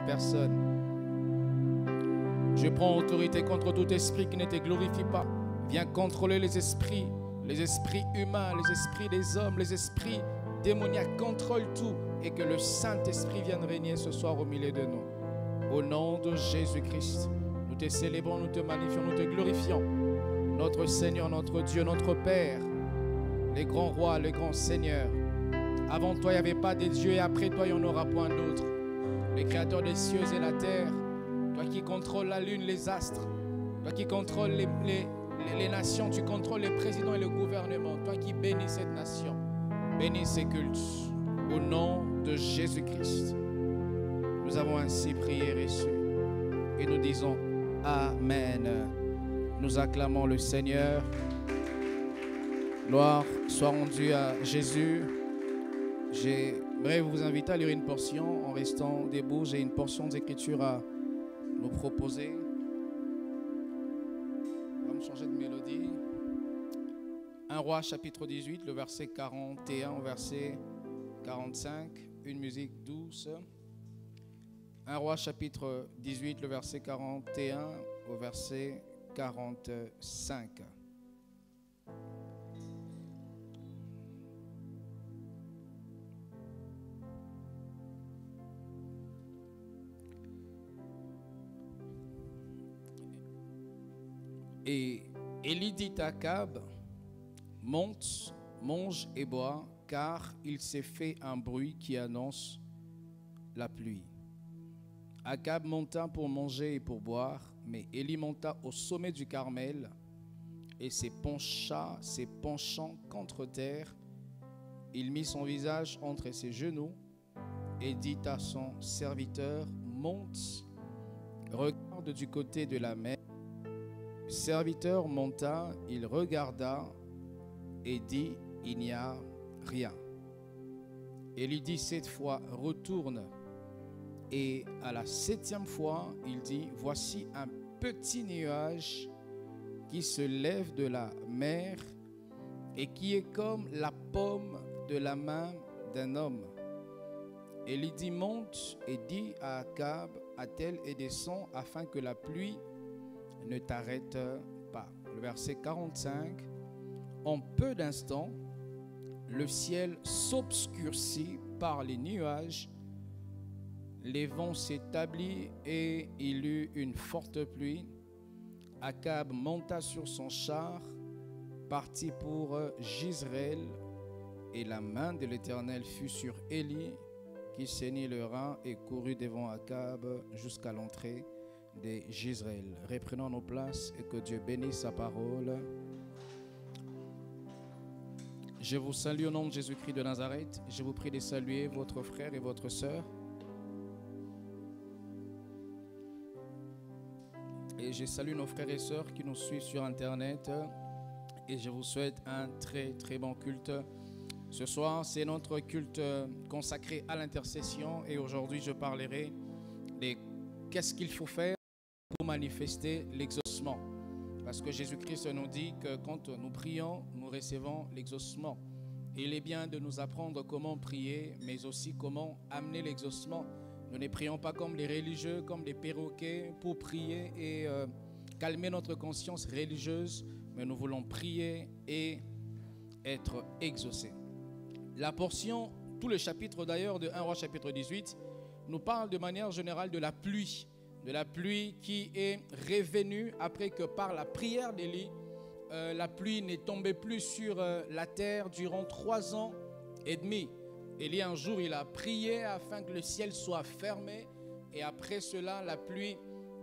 personne. Je prends autorité contre tout esprit qui ne te glorifie pas. Viens contrôler les esprits humains, les esprits des hommes, les esprits démoniaques. Contrôle tout et que le Saint-Esprit vienne régner ce soir au milieu de nous. Au nom de Jésus-Christ, nous te célébrons, nous te magnifions, nous te glorifions. Notre Seigneur, notre Dieu, notre Père, les grands rois, les grands seigneurs. Avant toi, il n'y avait pas de Dieu et après toi, il n'y en aura point d'autre. Le Créateur des cieux et la terre, toi qui contrôles la lune, les astres, toi qui contrôles les nations, tu contrôles les présidents et le gouvernement, toi qui bénis cette nation, bénis ces cultes. Au nom de Jésus-Christ, nous avons ainsi prié et reçu. Et nous disons Amen. Nous acclamons le Seigneur. Gloire soit rendue à Jésus. J'aimerais vous inviter à lire une portion en restant debout. J'ai une portion d'écriture à nous proposer. On va me changer de mélodie. 1 Roi chapitre 18, le verset 41 au verset 45. Une musique douce. 1 Roi chapitre 18, le verset 41 au verset 45. Et Élie dit à Akab, monte, mange et bois, car il s'est fait un bruit qui annonce la pluie. Akab monta pour manger et pour boire, mais Élie monta au sommet du Carmel et se penchant contre terre, il mit son visage entre ses genoux et dit à son serviteur, monte, regarde du côté de la mer. Le serviteur monta, il regarda et dit, il n'y a rien. Élie dit cette fois, retourne. Et à la 7e fois, il dit, voici un petit nuage qui se lève de la mer et qui est comme la paume de la main d'un homme. Élie dit, monte et dit à Akab, attelle et descend afin que la pluie ne t'arrête pas. Le verset 45, en peu d'instants, le ciel s'obscurcit par les nuages, les vents s'établit et il eut une forte pluie. Akab monta sur son char, partit pour Jizréel, et la main de l'Éternel fut sur Élie, qui saignit le rein et courut devant Akab jusqu'à l'entrée de Jizréel. Reprenons nos places et que Dieu bénisse sa parole. Je vous salue au nom de Jésus-Christ de Nazareth. Je vous prie de saluer votre frère et votre sœur. Et je salue nos frères et sœurs qui nous suivent sur Internet. Et je vous souhaite un très très bon culte. Ce soir, c'est notre culte consacré à l'intercession. Et aujourd'hui, je parlerai de qu'est-ce qu'il faut faire pour manifester l'exaucement. Parce que Jésus-Christ nous dit que quand nous prions, nous recevons l'exaucement. Il est bien de nous apprendre comment prier, mais aussi comment amener l'exaucement. Nous ne prions pas comme les religieux, comme des perroquets pour prier et calmer notre conscience religieuse, mais nous voulons prier et être exaucés. La portion, tout le chapitre d'ailleurs de 1 Roi chapitre 18, nous parle de manière générale de la pluie qui est revenue après que par la prière d'Élie, la pluie n'est tombée plus sur la terre durant 3 ans et demi. Élie, un jour, il a prié afin que le ciel soit fermé. Et après cela, la pluie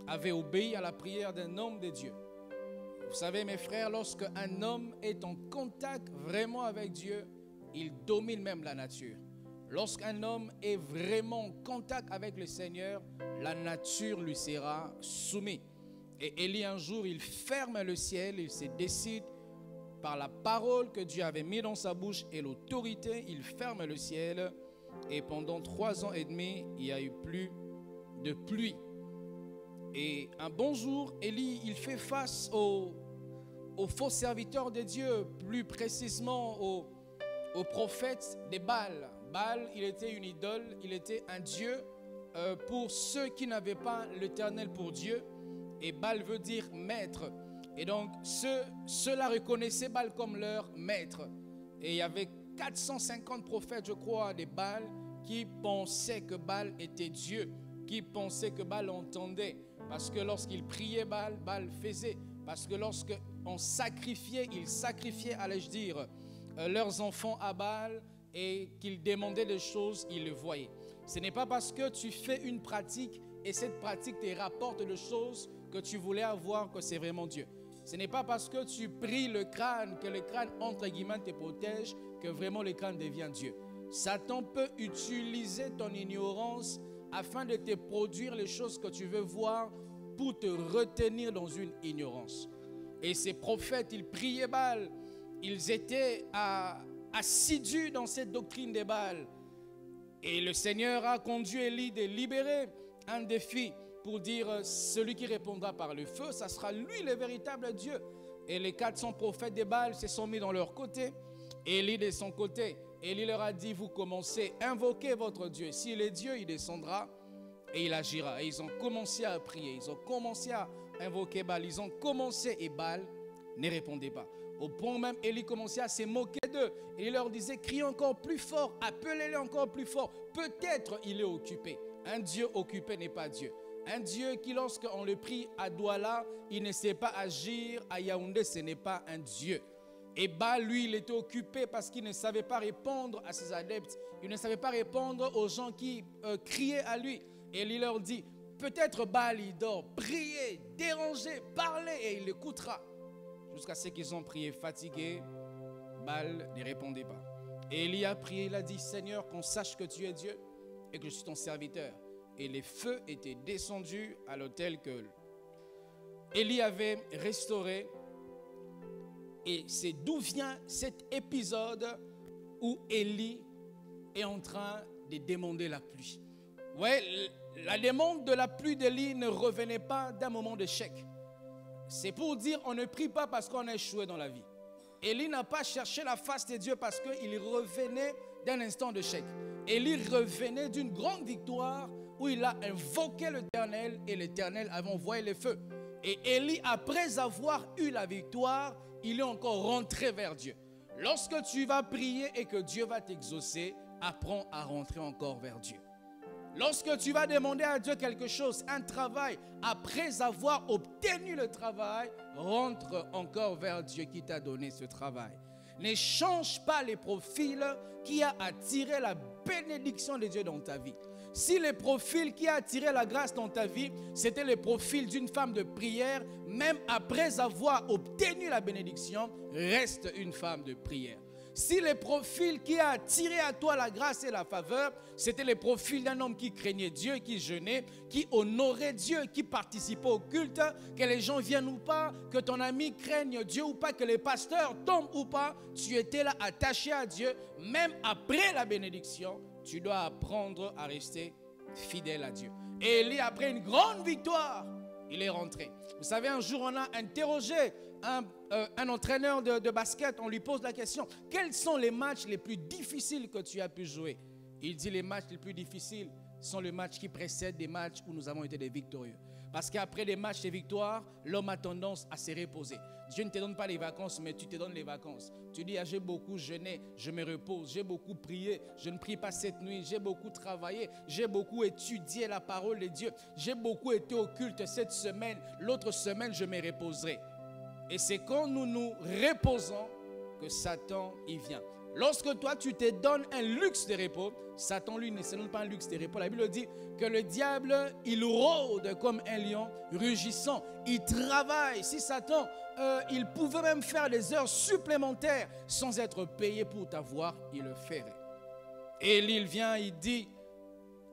avait obéi à la prière d'un homme de Dieu. Vous savez, mes frères, lorsque un homme est en contact vraiment avec Dieu, il domine même la nature. Lorsqu'un homme est vraiment en contact avec le Seigneur, la nature lui sera soumise. Et Élie, un jour, il ferme le ciel, il se décide par la parole que Dieu avait mise dans sa bouche et l'autorité, il ferme le ciel. Et pendant 3 ans et demi, il n'y a eu plus de pluie. Et un bon jour, Élie, il fait face aux faux serviteurs de Dieu, plus précisément aux prophètes de Baal. Baal, il était une idole, il était un dieu pour ceux qui n'avaient pas l'Éternel pour Dieu. Et Baal veut dire maître. Et donc, ceux-là reconnaissaient Baal comme leur maître. Et il y avait 450 prophètes, je crois, des Baal qui pensaient que Baal était Dieu, qui pensaient que Baal entendait. Parce que lorsqu'ils priaient Baal, Baal faisait. Parce que lorsqu'on sacrifiait, ils sacrifiaient, allais-je dire, leurs enfants à Baal et qu'ils demandaient des choses, ils le voyaient. Ce n'est pas parce que tu fais une pratique et cette pratique te rapporte des choses que tu voulais avoir que c'est vraiment Dieu. Ce n'est pas parce que tu pries le crâne que le crâne, entre guillemets, te protège que vraiment le crâne devient Dieu. Satan peut utiliser ton ignorance afin de te produire les choses que tu veux voir pour te retenir dans une ignorance. Et ces prophètes, ils priaient Baal. Ils étaient assidus dans cette doctrine de Baal. Et le Seigneur a conduit Élie de libérer un défi pour dire celui qui répondra par le feu, ça sera lui le véritable Dieu. Et les 400 prophètes de Baal se sont mis dans leur côté. Élie de son côté. Élie leur a dit, vous commencez à invoquer votre Dieu. S'il est Dieu, il descendra et il agira. Et ils ont commencé à prier. Ils ont commencé à invoquer Baal. Ils ont commencé et Baal ne répondait pas. Au point même, Élie commençait à se moquer d'eux. Et il leur disait, criez encore plus fort, appelez-le encore plus fort. Peut-être il est occupé. Un Dieu occupé n'est pas Dieu. Un Dieu qui, lorsqu'on le prie à Douala, il ne sait pas agir. À Yaoundé, ce n'est pas un Dieu. Et Baal, lui, il était occupé parce qu'il ne savait pas répondre à ses adeptes. Il ne savait pas répondre aux gens qui criaient à lui. Et il leur dit, peut-être Baal, il dort. Priez, dérangez, parlez et il écoutera. Jusqu'à ce qu'ils ont prié fatigués, Baal ne répondait pas. Et Élie a prié, il a dit, Seigneur, qu'on sache que tu es Dieu et que je suis ton serviteur. Et les feux étaient descendus à l'autel que Élie avait restauré. Et c'est d'où vient cet épisode où Élie est en train de demander la pluie. Ouais, la demande de la pluie d'Élie ne revenait pas d'un moment d'échec. C'est pour dire on ne prie pas parce qu'on a échoué dans la vie. Élie n'a pas cherché la face de Dieu parce qu'il revenait d'un instant d'échec. Élie revenait d'une grande victoire où il a invoqué l'Éternel et l'Éternel avait envoyé les feux. Et Élie, après avoir eu la victoire, il est encore rentré vers Dieu. Lorsque tu vas prier et que Dieu va t'exaucer, apprends à rentrer encore vers Dieu. Lorsque tu vas demander à Dieu quelque chose, un travail, après avoir obtenu le travail, rentre encore vers Dieu qui t'a donné ce travail. Ne change pas les profils qui a attiré la bénédiction de Dieu dans ta vie. Si le profil qui a attiré la grâce dans ta vie, c'était le profil d'une femme de prière, même après avoir obtenu la bénédiction, reste une femme de prière. Si le profil qui a attiré à toi la grâce et la faveur, c'était le profil d'un homme qui craignait Dieu, qui jeûnait, qui honorait Dieu, qui participait au culte, que les gens viennent ou pas, que ton ami craigne Dieu ou pas, que les pasteurs tombent ou pas, tu étais là attaché à Dieu, même après la bénédiction, tu dois apprendre à rester fidèle à Dieu. Et Élie, après une grande victoire, il est rentré. Vous savez, un jour, on a interrogé un entraîneur de basket. On lui pose la question, quels sont les matchs les plus difficiles que tu as pu jouer? Il dit, les matchs les plus difficiles sont les matchs qui précèdent des matchs où nous avons été des victorieux. Parce qu'après des matchs de victoire, l'homme a tendance à se reposer. Dieu ne te donne pas les vacances, mais tu te donnes les vacances. Tu dis, ah, j'ai beaucoup jeûné, je me repose, j'ai beaucoup prié, je ne prie pas cette nuit, j'ai beaucoup travaillé, j'ai beaucoup étudié la parole de Dieu, j'ai beaucoup été au culte cette semaine, l'autre semaine, je me reposerai. Et c'est quand nous nous reposons que Satan y vient. Lorsque toi, tu te donnes un luxe de repos, Satan, lui, ne se donne pas un luxe de repos. La Bible dit que le diable, il rôde comme un lion rugissant. Il travaille. Si Satan, il pouvait même faire des heures supplémentaires sans être payé pour t'avoir, il le ferait. Et il vient, il dit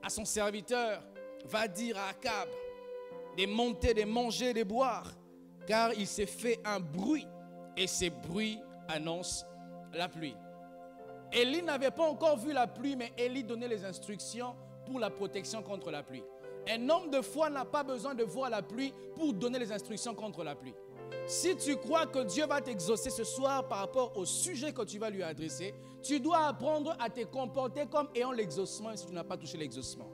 à son serviteur, va dire à Akab de monter, de manger, de boire, car il s'est fait un bruit. Et ce bruit annonce la pluie. Élie n'avait pas encore vu la pluie, mais Élie donnait les instructions pour la protection contre la pluie. Un homme de foi n'a pas besoin de voir la pluie pour donner les instructions contre la pluie. Si tu crois que Dieu va t'exaucer ce soir par rapport au sujet que tu vas lui adresser, tu dois apprendre à te comporter comme ayant l'exaucement si tu n'as pas touché l'exaucement.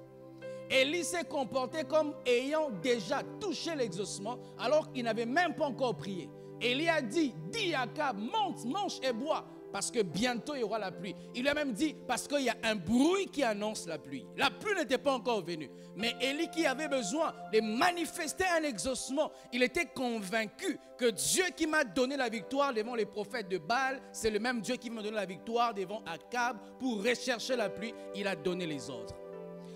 Élie s'est comporté comme ayant déjà touché l'exaucement alors qu'il n'avait même pas encore prié. Élie a dit, dis à Akab, monte, mange et bois, parce que bientôt il y aura la pluie. Il lui a même dit, parce qu'il y a un bruit qui annonce la pluie. La pluie n'était pas encore venue. Mais Élie qui avait besoin de manifester un exaucement, il était convaincu que Dieu qui m'a donné la victoire devant les prophètes de Baal, c'est le même Dieu qui m'a donné la victoire devant Akab pour rechercher la pluie. Il a donné les ordres.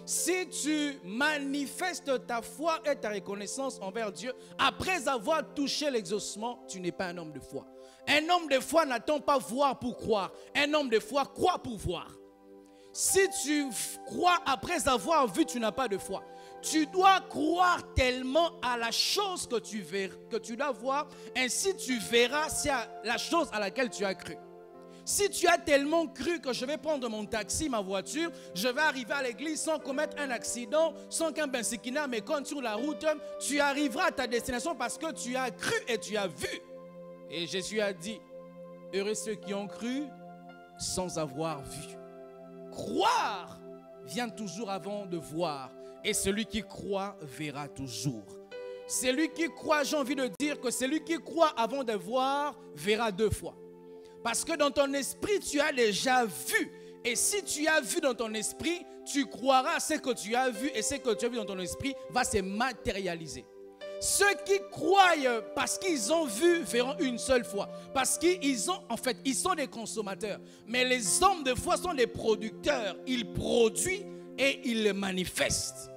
Si tu manifestes ta foi et ta reconnaissance envers Dieu, après avoir touché l'exaucement, tu n'es pas un homme de foi. Un homme de foi n'attend pas voir pour croire. Un homme de foi croit pour voir. Si tu crois après avoir vu, tu n'as pas de foi. Tu dois croire tellement à la chose que tu dois voir, ainsi tu verras c'est la chose à laquelle tu as cru. Si tu as tellement cru que je vais prendre mon taxi, ma voiture, je vais arriver à l'église sans commettre un accident, sans qu'un bensikina me compte sur la route, tu arriveras à ta destination parce que tu as cru et tu as vu. Et Jésus a dit, heureux ceux qui ont cru sans avoir vu. Croire vient toujours avant de voir. Et celui qui croit verra toujours. Celui qui croit, j'ai envie de dire que celui qui croit avant de voir verra deux fois. Parce que dans ton esprit, tu as déjà vu. Et si tu as vu dans ton esprit, tu croiras à ce que tu as vu. Et ce que tu as vu dans ton esprit va se matérialiser. Ceux qui croient parce qu'ils ont vu verront une seule fois. Parce qu'ils sont des consommateurs. Mais les hommes de foi sont des producteurs. Ils produisent et ils le manifestent.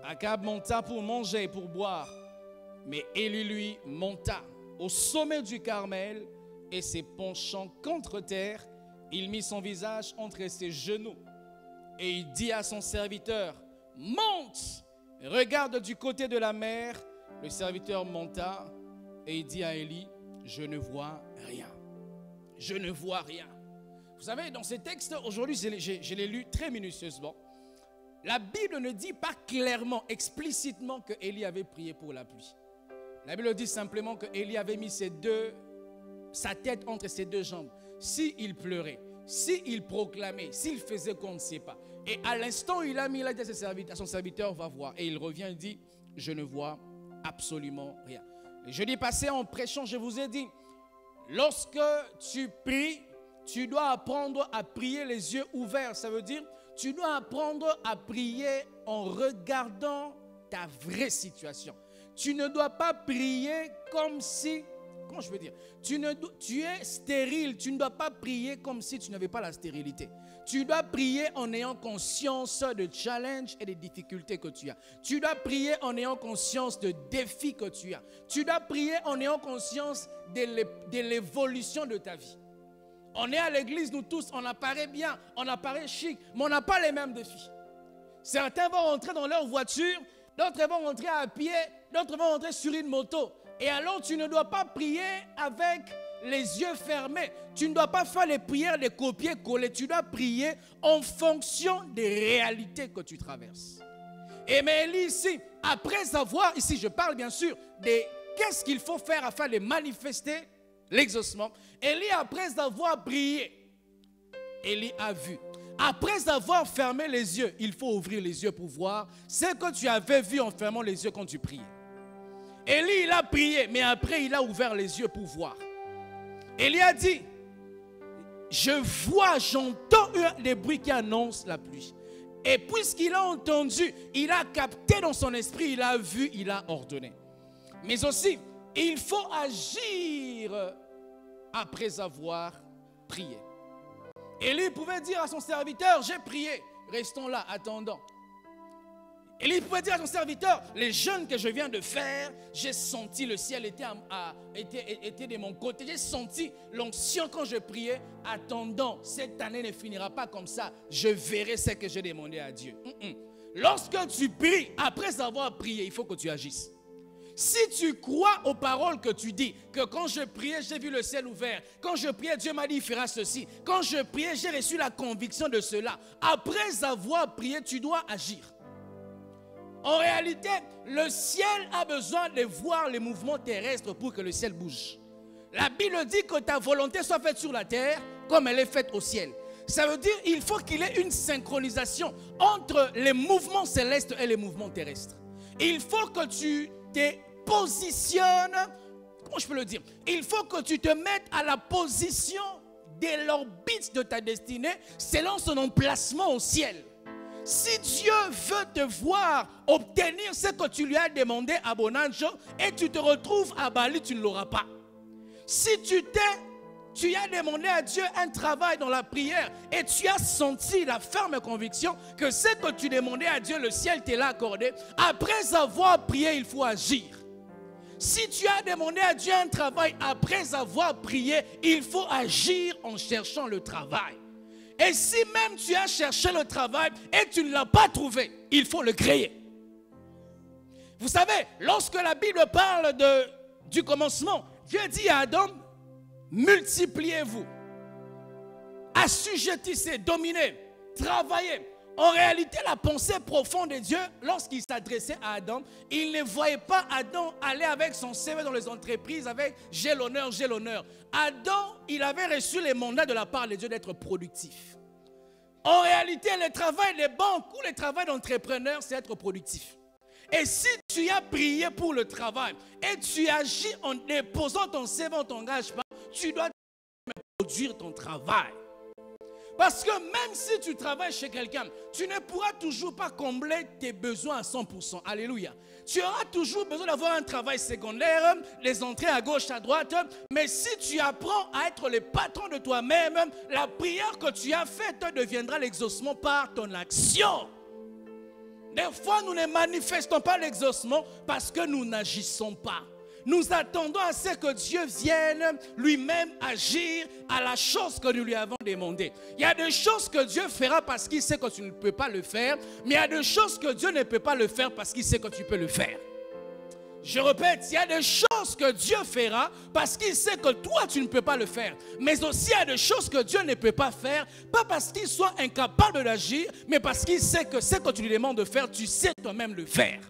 Akab monta pour manger et pour boire. Mais Élie, lui, monta au sommet du Carmel et se penchant contre terre, il mit son visage entre ses genoux et il dit à son serviteur, monte, regarde du côté de la mer. Le serviteur monta et il dit à Élie, je ne vois rien. Je ne vois rien. Vous savez, dans ce texte, aujourd'hui, je l'ai lu très minutieusement. La Bible ne dit pas clairement, explicitement que Élie avait prié pour la pluie. La Bible dit simplement que Élie avait mis sa tête entre ses deux jambes. S'il pleurait, s'il proclamait, s'il faisait qu'on ne sait pas. Et à l'instant où il a dit à son serviteur, va voir. Et il revient et dit, je ne vois absolument rien. Et jeudi passé en prêchant, je vous ai dit, lorsque tu pries, tu dois apprendre à prier les yeux ouverts. Ça veut dire, tu dois apprendre à prier en regardant ta vraie situation. Tu ne dois pas prier comme si, comment je veux dire, tu es stérile, tu ne dois pas prier comme si tu n'avais pas la stérilité. Tu dois prier en ayant conscience de challenges et des difficultés que tu as. Tu dois prier en ayant conscience de défis que tu as. Tu dois prier en ayant conscience de l'évolution de ta vie. On est à l'église, nous tous, on apparaît bien, on apparaît chic, mais on n'a pas les mêmes défis. Certains vont rentrer dans leur voiture, d'autres vont rentrer à pied, d'autres vont rentrer sur une moto. Et alors, tu ne dois pas prier avec les yeux fermés. Tu ne dois pas faire les prières de copier-coller. Tu dois prier en fonction des réalités que tu traverses. Et mais Élie ici, après avoir, ici je parle bien sûr de qu'est-ce qu'il faut faire afin de manifester l'exaucement. Élie, après avoir prié, Élie a vu. Après avoir fermé les yeux, il faut ouvrir les yeux pour voir ce que tu avais vu en fermant les yeux quand tu priais. Élie, il a prié, mais après il a ouvert les yeux pour voir. Élie a dit, j'entends des bruits qui annoncent la pluie. Et puisqu'il a entendu, il a capté dans son esprit, il a vu, il a ordonné. Mais aussi, il faut agir après avoir prié. Élie pouvait dire à son serviteur, j'ai prié, restons là, attendant. Élie pouvait dire à son serviteur, les jeûnes que je viens de faire, j'ai senti le ciel était de mon côté, j'ai senti l'onction quand je priais, attendant, cette année ne finira pas comme ça, je verrai ce que j'ai demandé à Dieu. Lorsque tu pries, après avoir prié, il faut que tu agisses. Si tu crois aux paroles que tu dis, que quand je priais, j'ai vu le ciel ouvert. Quand je priais, Dieu m'a dit, il fera ceci. Quand je priais, j'ai reçu la conviction de cela. Après avoir prié, tu dois agir. En réalité, le ciel a besoin de voir les mouvements terrestres pour que le ciel bouge. La Bible dit que ta volonté soit faite sur la terre comme elle est faite au ciel. Ça veut dire qu'il faut qu'il y ait une synchronisation entre les mouvements célestes et les mouvements terrestres. Il faut que tu te positionnes, comment je peux le dire? Il faut que tu te mettes à la position de l'orbite de ta destinée selon son emplacement au ciel. Si Dieu veut te voir obtenir ce que tu lui as demandé à Bonanjo et tu te retrouves à Bali, tu ne l'auras pas. Si tu as demandé à Dieu un travail dans la prière et tu as senti la ferme conviction que ce que tu demandais à Dieu, le ciel te l'a accordé, après avoir prié, il faut agir. Si tu as demandé à Dieu un travail après avoir prié, il faut agir en cherchant le travail. Et si même tu as cherché le travail et tu ne l'as pas trouvé, il faut le créer. Vous savez, lorsque la Bible parle du commencement, Dieu dit à Adam, multipliez-vous, assujettissez, dominez, travaillez. En réalité, la pensée profonde de Dieu, lorsqu'il s'adressait à Adam, il ne voyait pas Adam aller avec son CV dans les entreprises avec « j'ai l'honneur, j'ai l'honneur ». Adam, il avait reçu les mandats de la part de Dieu d'être productif. En réalité, le travail des banques ou le travail d'entrepreneur, c'est être productif. Et si tu as prié pour le travail et tu agis en déposant ton CV, on ne t'engage pas, tu dois produire ton travail. Parce que même si tu travailles chez quelqu'un, tu ne pourras toujours pas combler tes besoins à 100%. Alléluia. Tu auras toujours besoin d'avoir un travail secondaire, les entrées à gauche, à droite. Mais si tu apprends à être le patron de toi-même, la prière que tu as faite deviendra l'exaucement par ton action. Des fois, nous ne manifestons pas l'exaucement parce que nous n'agissons pas. Nous attendons à ce que Dieu vienne lui-même agir à la chose que nous lui avons demandé. Il y a des choses que Dieu fera parce qu'il sait que tu ne peux pas le faire, mais il y a des choses que Dieu ne peut pas le faire parce qu'il sait que tu peux le faire. Je répète, il y a des choses que Dieu fera parce qu'il sait que toi tu ne peux pas le faire. Mais aussi il y a des choses que Dieu ne peut pas faire, pas parce qu'il soit incapable d'agir, mais parce qu'il sait que ce que tu lui demandes de faire, tu sais toi-même le faire.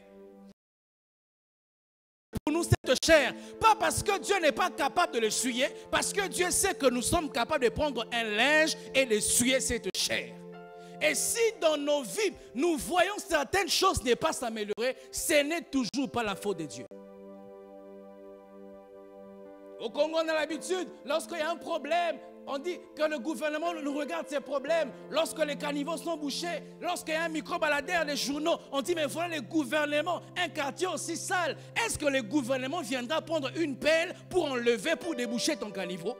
Pour nous, cette chair, pas parce que Dieu n'est pas capable de l'essuyer, parce que Dieu sait que nous sommes capables de prendre un linge et d'essuyer cette chair. Et si dans nos vies, nous voyons certaines choses ne pas s'améliorer, ce n'est toujours pas la faute de Dieu. Au Congo, on a l'habitude, lorsqu'il y a un problème, on dit que le gouvernement nous regarde ces problèmes. Lorsque les caniveaux sont bouchés, lorsqu'il y a un micro-baladeur, les journaux, on dit mais voilà le gouvernement, un quartier aussi sale. Est-ce que le gouvernement viendra prendre une pelle pour enlever, pour déboucher ton caniveau?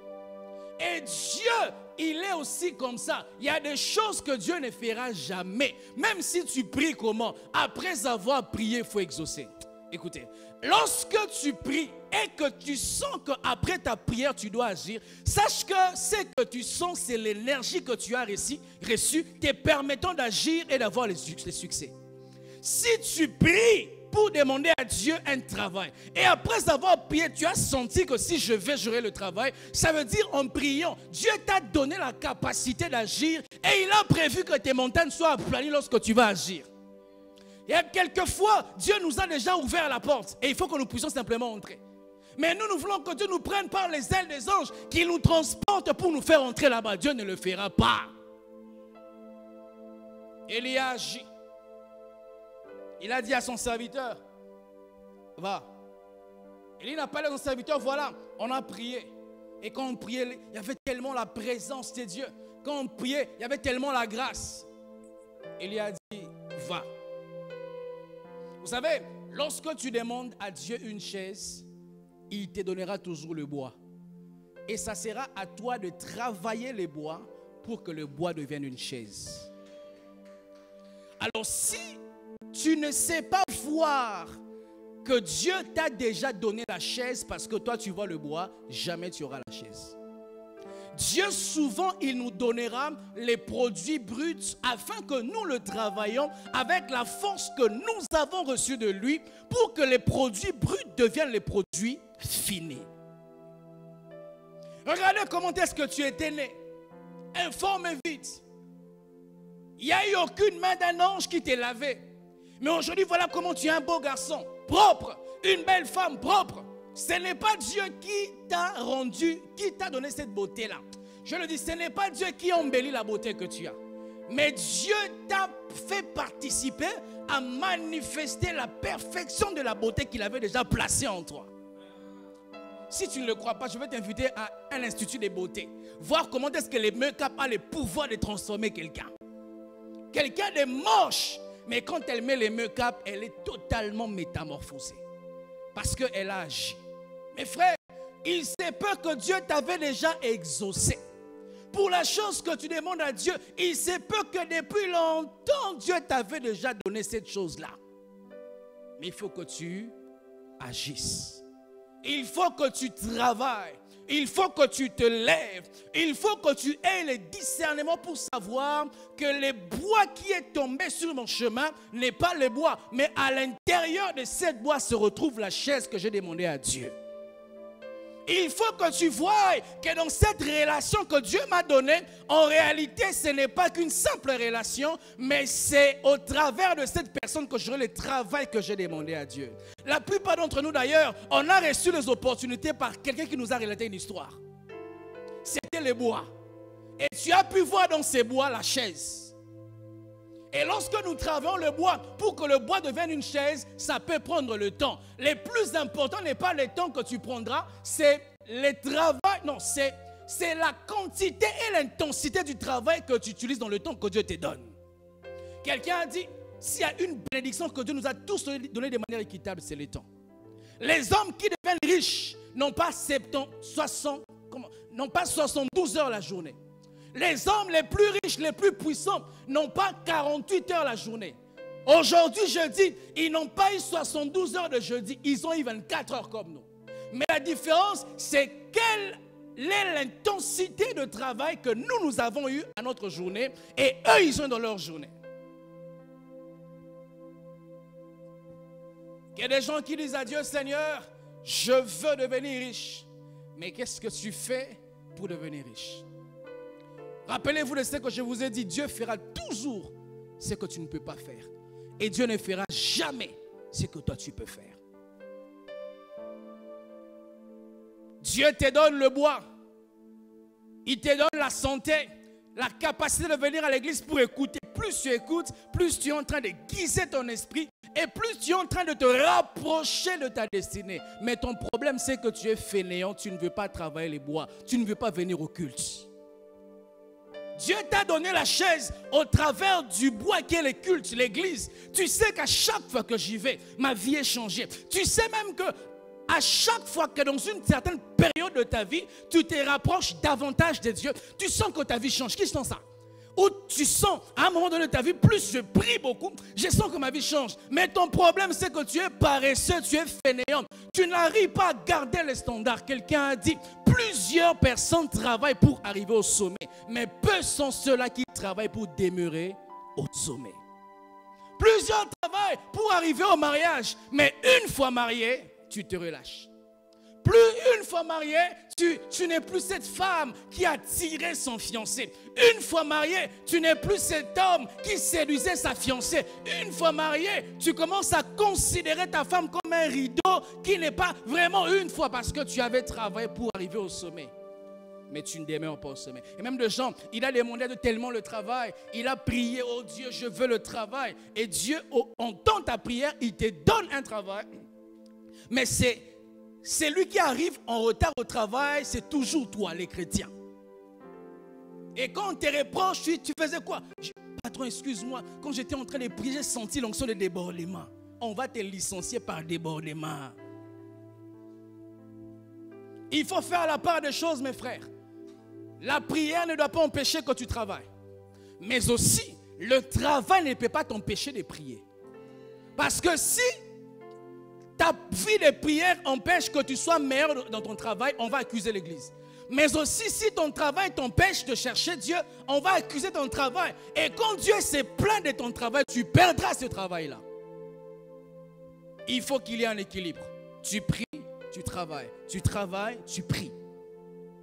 Et Dieu, il est aussi comme ça. Il y a des choses que Dieu ne fera jamais. Même si tu pries comment? Après avoir prié, il faut exaucer. Écoutez, lorsque tu pries et que tu sens qu'après ta prière, tu dois agir, sache que ce que tu sens, c'est l'énergie que tu as reçue te permettant d'agir et d'avoir les succès. Si tu pries pour demander à Dieu un travail, et après avoir prié, tu as senti que si je vais gérer le travail, ça veut dire en priant, Dieu t'a donné la capacité d'agir et il a prévu que tes montagnes soient aplanies lorsque tu vas agir. Et quelquefois, Dieu nous a déjà ouvert la porte et il faut que nous puissions simplement entrer. Mais nous voulons que Dieu nous prenne par les ailes des anges, qu'il nous transporte pour nous faire entrer là-bas. Dieu ne le fera pas. Élie a agi. Il a dit à son serviteur, va. Élie n'a pas dit à son serviteur, voilà, on a prié. Et quand on priait, il y avait tellement la présence de Dieu. Quand on priait, il y avait tellement la grâce. Élie a dit, va. Vous savez, lorsque tu demandes à Dieu une chaise, il te donnera toujours le bois. Et ça sera à toi de travailler le bois pour que le bois devienne une chaise. Alors si tu ne sais pas voir que Dieu t'a déjà donné la chaise parce que toi tu vois le bois, jamais tu auras la chaise. Dieu souvent il nous donnera les produits bruts afin que nous le travaillions avec la force que nous avons reçue de lui pour que les produits bruts deviennent les produits finis. Regardez comment est-ce que tu étais né, informe et vite. Il n'y a eu aucune main d'un ange qui t'a lavé. Mais aujourd'hui voilà comment tu es un beau garçon, propre, une belle femme propre. Ce n'est pas Dieu qui t'a rendu, qui t'a donné cette beauté-là. Je le dis, ce n'est pas Dieu qui embellit la beauté que tu as. Mais Dieu t'a fait participer à manifester la perfection de la beauté qu'il avait déjà placée en toi. Si tu ne le crois pas, je vais t'inviter à un institut de beauté. Voir comment est-ce que les make-up a le pouvoir de transformer quelqu'un. Quelqu'un de moche, mais quand elle met les make-up, elle est totalement métamorphosée. Parce qu'elle a agi. Mes frères, il se peut que Dieu t'avait déjà exaucé. Pour la chose que tu demandes à Dieu, il se peut que depuis longtemps, Dieu t'avait déjà donné cette chose-là. Mais il faut que tu agisses. Il faut que tu travailles. Il faut que tu te lèves. Il faut que tu aies le discernement pour savoir que le bois qui est tombé sur mon chemin n'est pas le bois. Mais à l'intérieur de cette bois se retrouve la chaise que j'ai demandée à Dieu. Il faut que tu voies que dans cette relation que Dieu m'a donnée, en réalité, ce n'est pas qu'une simple relation, mais c'est au travers de cette personne que j'aurai le travail que j'ai demandé à Dieu. La plupart d'entre nous, d'ailleurs, on a reçu les opportunités par quelqu'un qui nous a relaté une histoire. C'était le bois. Et tu as pu voir dans ces bois la chaise. Et lorsque nous travaillons le bois, pour que le bois devienne une chaise, ça peut prendre le temps. Le plus important n'est pas le temps que tu prendras, c'est le travail. Non, c'est la quantité et l'intensité du travail que tu utilises dans le temps que Dieu te donne. Quelqu'un a dit, s'il y a une bénédiction que Dieu nous a tous donnée de manière équitable, c'est le temps. Les hommes qui deviennent riches n'ont pas 72 heures la journée. Les hommes les plus riches, les plus puissants n'ont pas 48 heures la journée. Aujourd'hui, jeudi, ils n'ont pas eu 72 heures de jeudi, ils ont eu 24 heures comme nous. Mais la différence, c'est quelle est l'intensité de travail que nous avons eu à notre journée et eux, ils ont dans leur journée. Il y a des gens qui disent à Dieu, Seigneur, je veux devenir riche. Mais qu'est-ce que tu fais pour devenir riche? Rappelez-vous de ce que je vous ai dit, Dieu fera toujours ce que tu ne peux pas faire. Et Dieu ne fera jamais ce que toi tu peux faire. Dieu te donne le bois. Il te donne la santé, la capacité de venir à l'église pour écouter. Plus tu écoutes, plus tu es en train de guiser ton esprit et plus tu es en train de te rapprocher de ta destinée. Mais ton problème, c'est que tu es fainéant, tu ne veux pas travailler les bois, tu ne veux pas venir au culte. Dieu t'a donné la chaise au travers du bois qui est le culte, l'église. Tu sais qu'à chaque fois que j'y vais, ma vie est changée. Tu sais même que à chaque fois que dans une certaine période de ta vie, tu te rapproches davantage de Dieu, tu sens que ta vie change. Qui sent ça? Ou tu sens, à un moment donné de ta vie, plus je prie beaucoup, je sens que ma vie change. Mais ton problème, c'est que tu es paresseux, tu es fainéant. Tu n'arrives pas à garder les standards. Quelqu'un a dit, plusieurs personnes travaillent pour arriver au sommet. Mais peu sont ceux-là qui travaillent pour demeurer au sommet. Plusieurs travaillent pour arriver au mariage. Mais une fois marié, tu te relâches. Plus une fois marié, tu n'es plus cette femme qui a tiré son fiancé. Une fois marié, tu n'es plus cet homme qui séduisait sa fiancée. Une fois marié, tu commences à considérer ta femme comme un rideau qui n'est pas vraiment une fois parce que tu avais travaillé pour arriver au sommet. Mais tu ne demeures pas au sommet. Et même de Jean, il a demandé de tellement le travail. Il a prié, oh Dieu, je veux le travail. Et Dieu entend ta prière, il te donne un travail. Mais c'est lui qui arrive en retard au travail, c'est toujours toi, les chrétiens. Et quand on te reproche, tu faisais quoi? Patron, excuse-moi, quand j'étais en train de prier, j'ai senti l'onction de débordement. On va te licencier par débordement. Il faut faire la part des choses, mes frères. La prière ne doit pas empêcher que tu travailles. Mais aussi, le travail ne peut pas t'empêcher de prier. Parce que si ta vie de prière empêche que tu sois meilleur dans ton travail, on va accuser l'église. Mais aussi, si ton travail t'empêche de chercher Dieu, on va accuser ton travail. Et quand Dieu se plaint de ton travail, tu perdras ce travail-là. Il faut qu'il y ait un équilibre. Tu pries, tu travailles. Tu travailles, tu pries.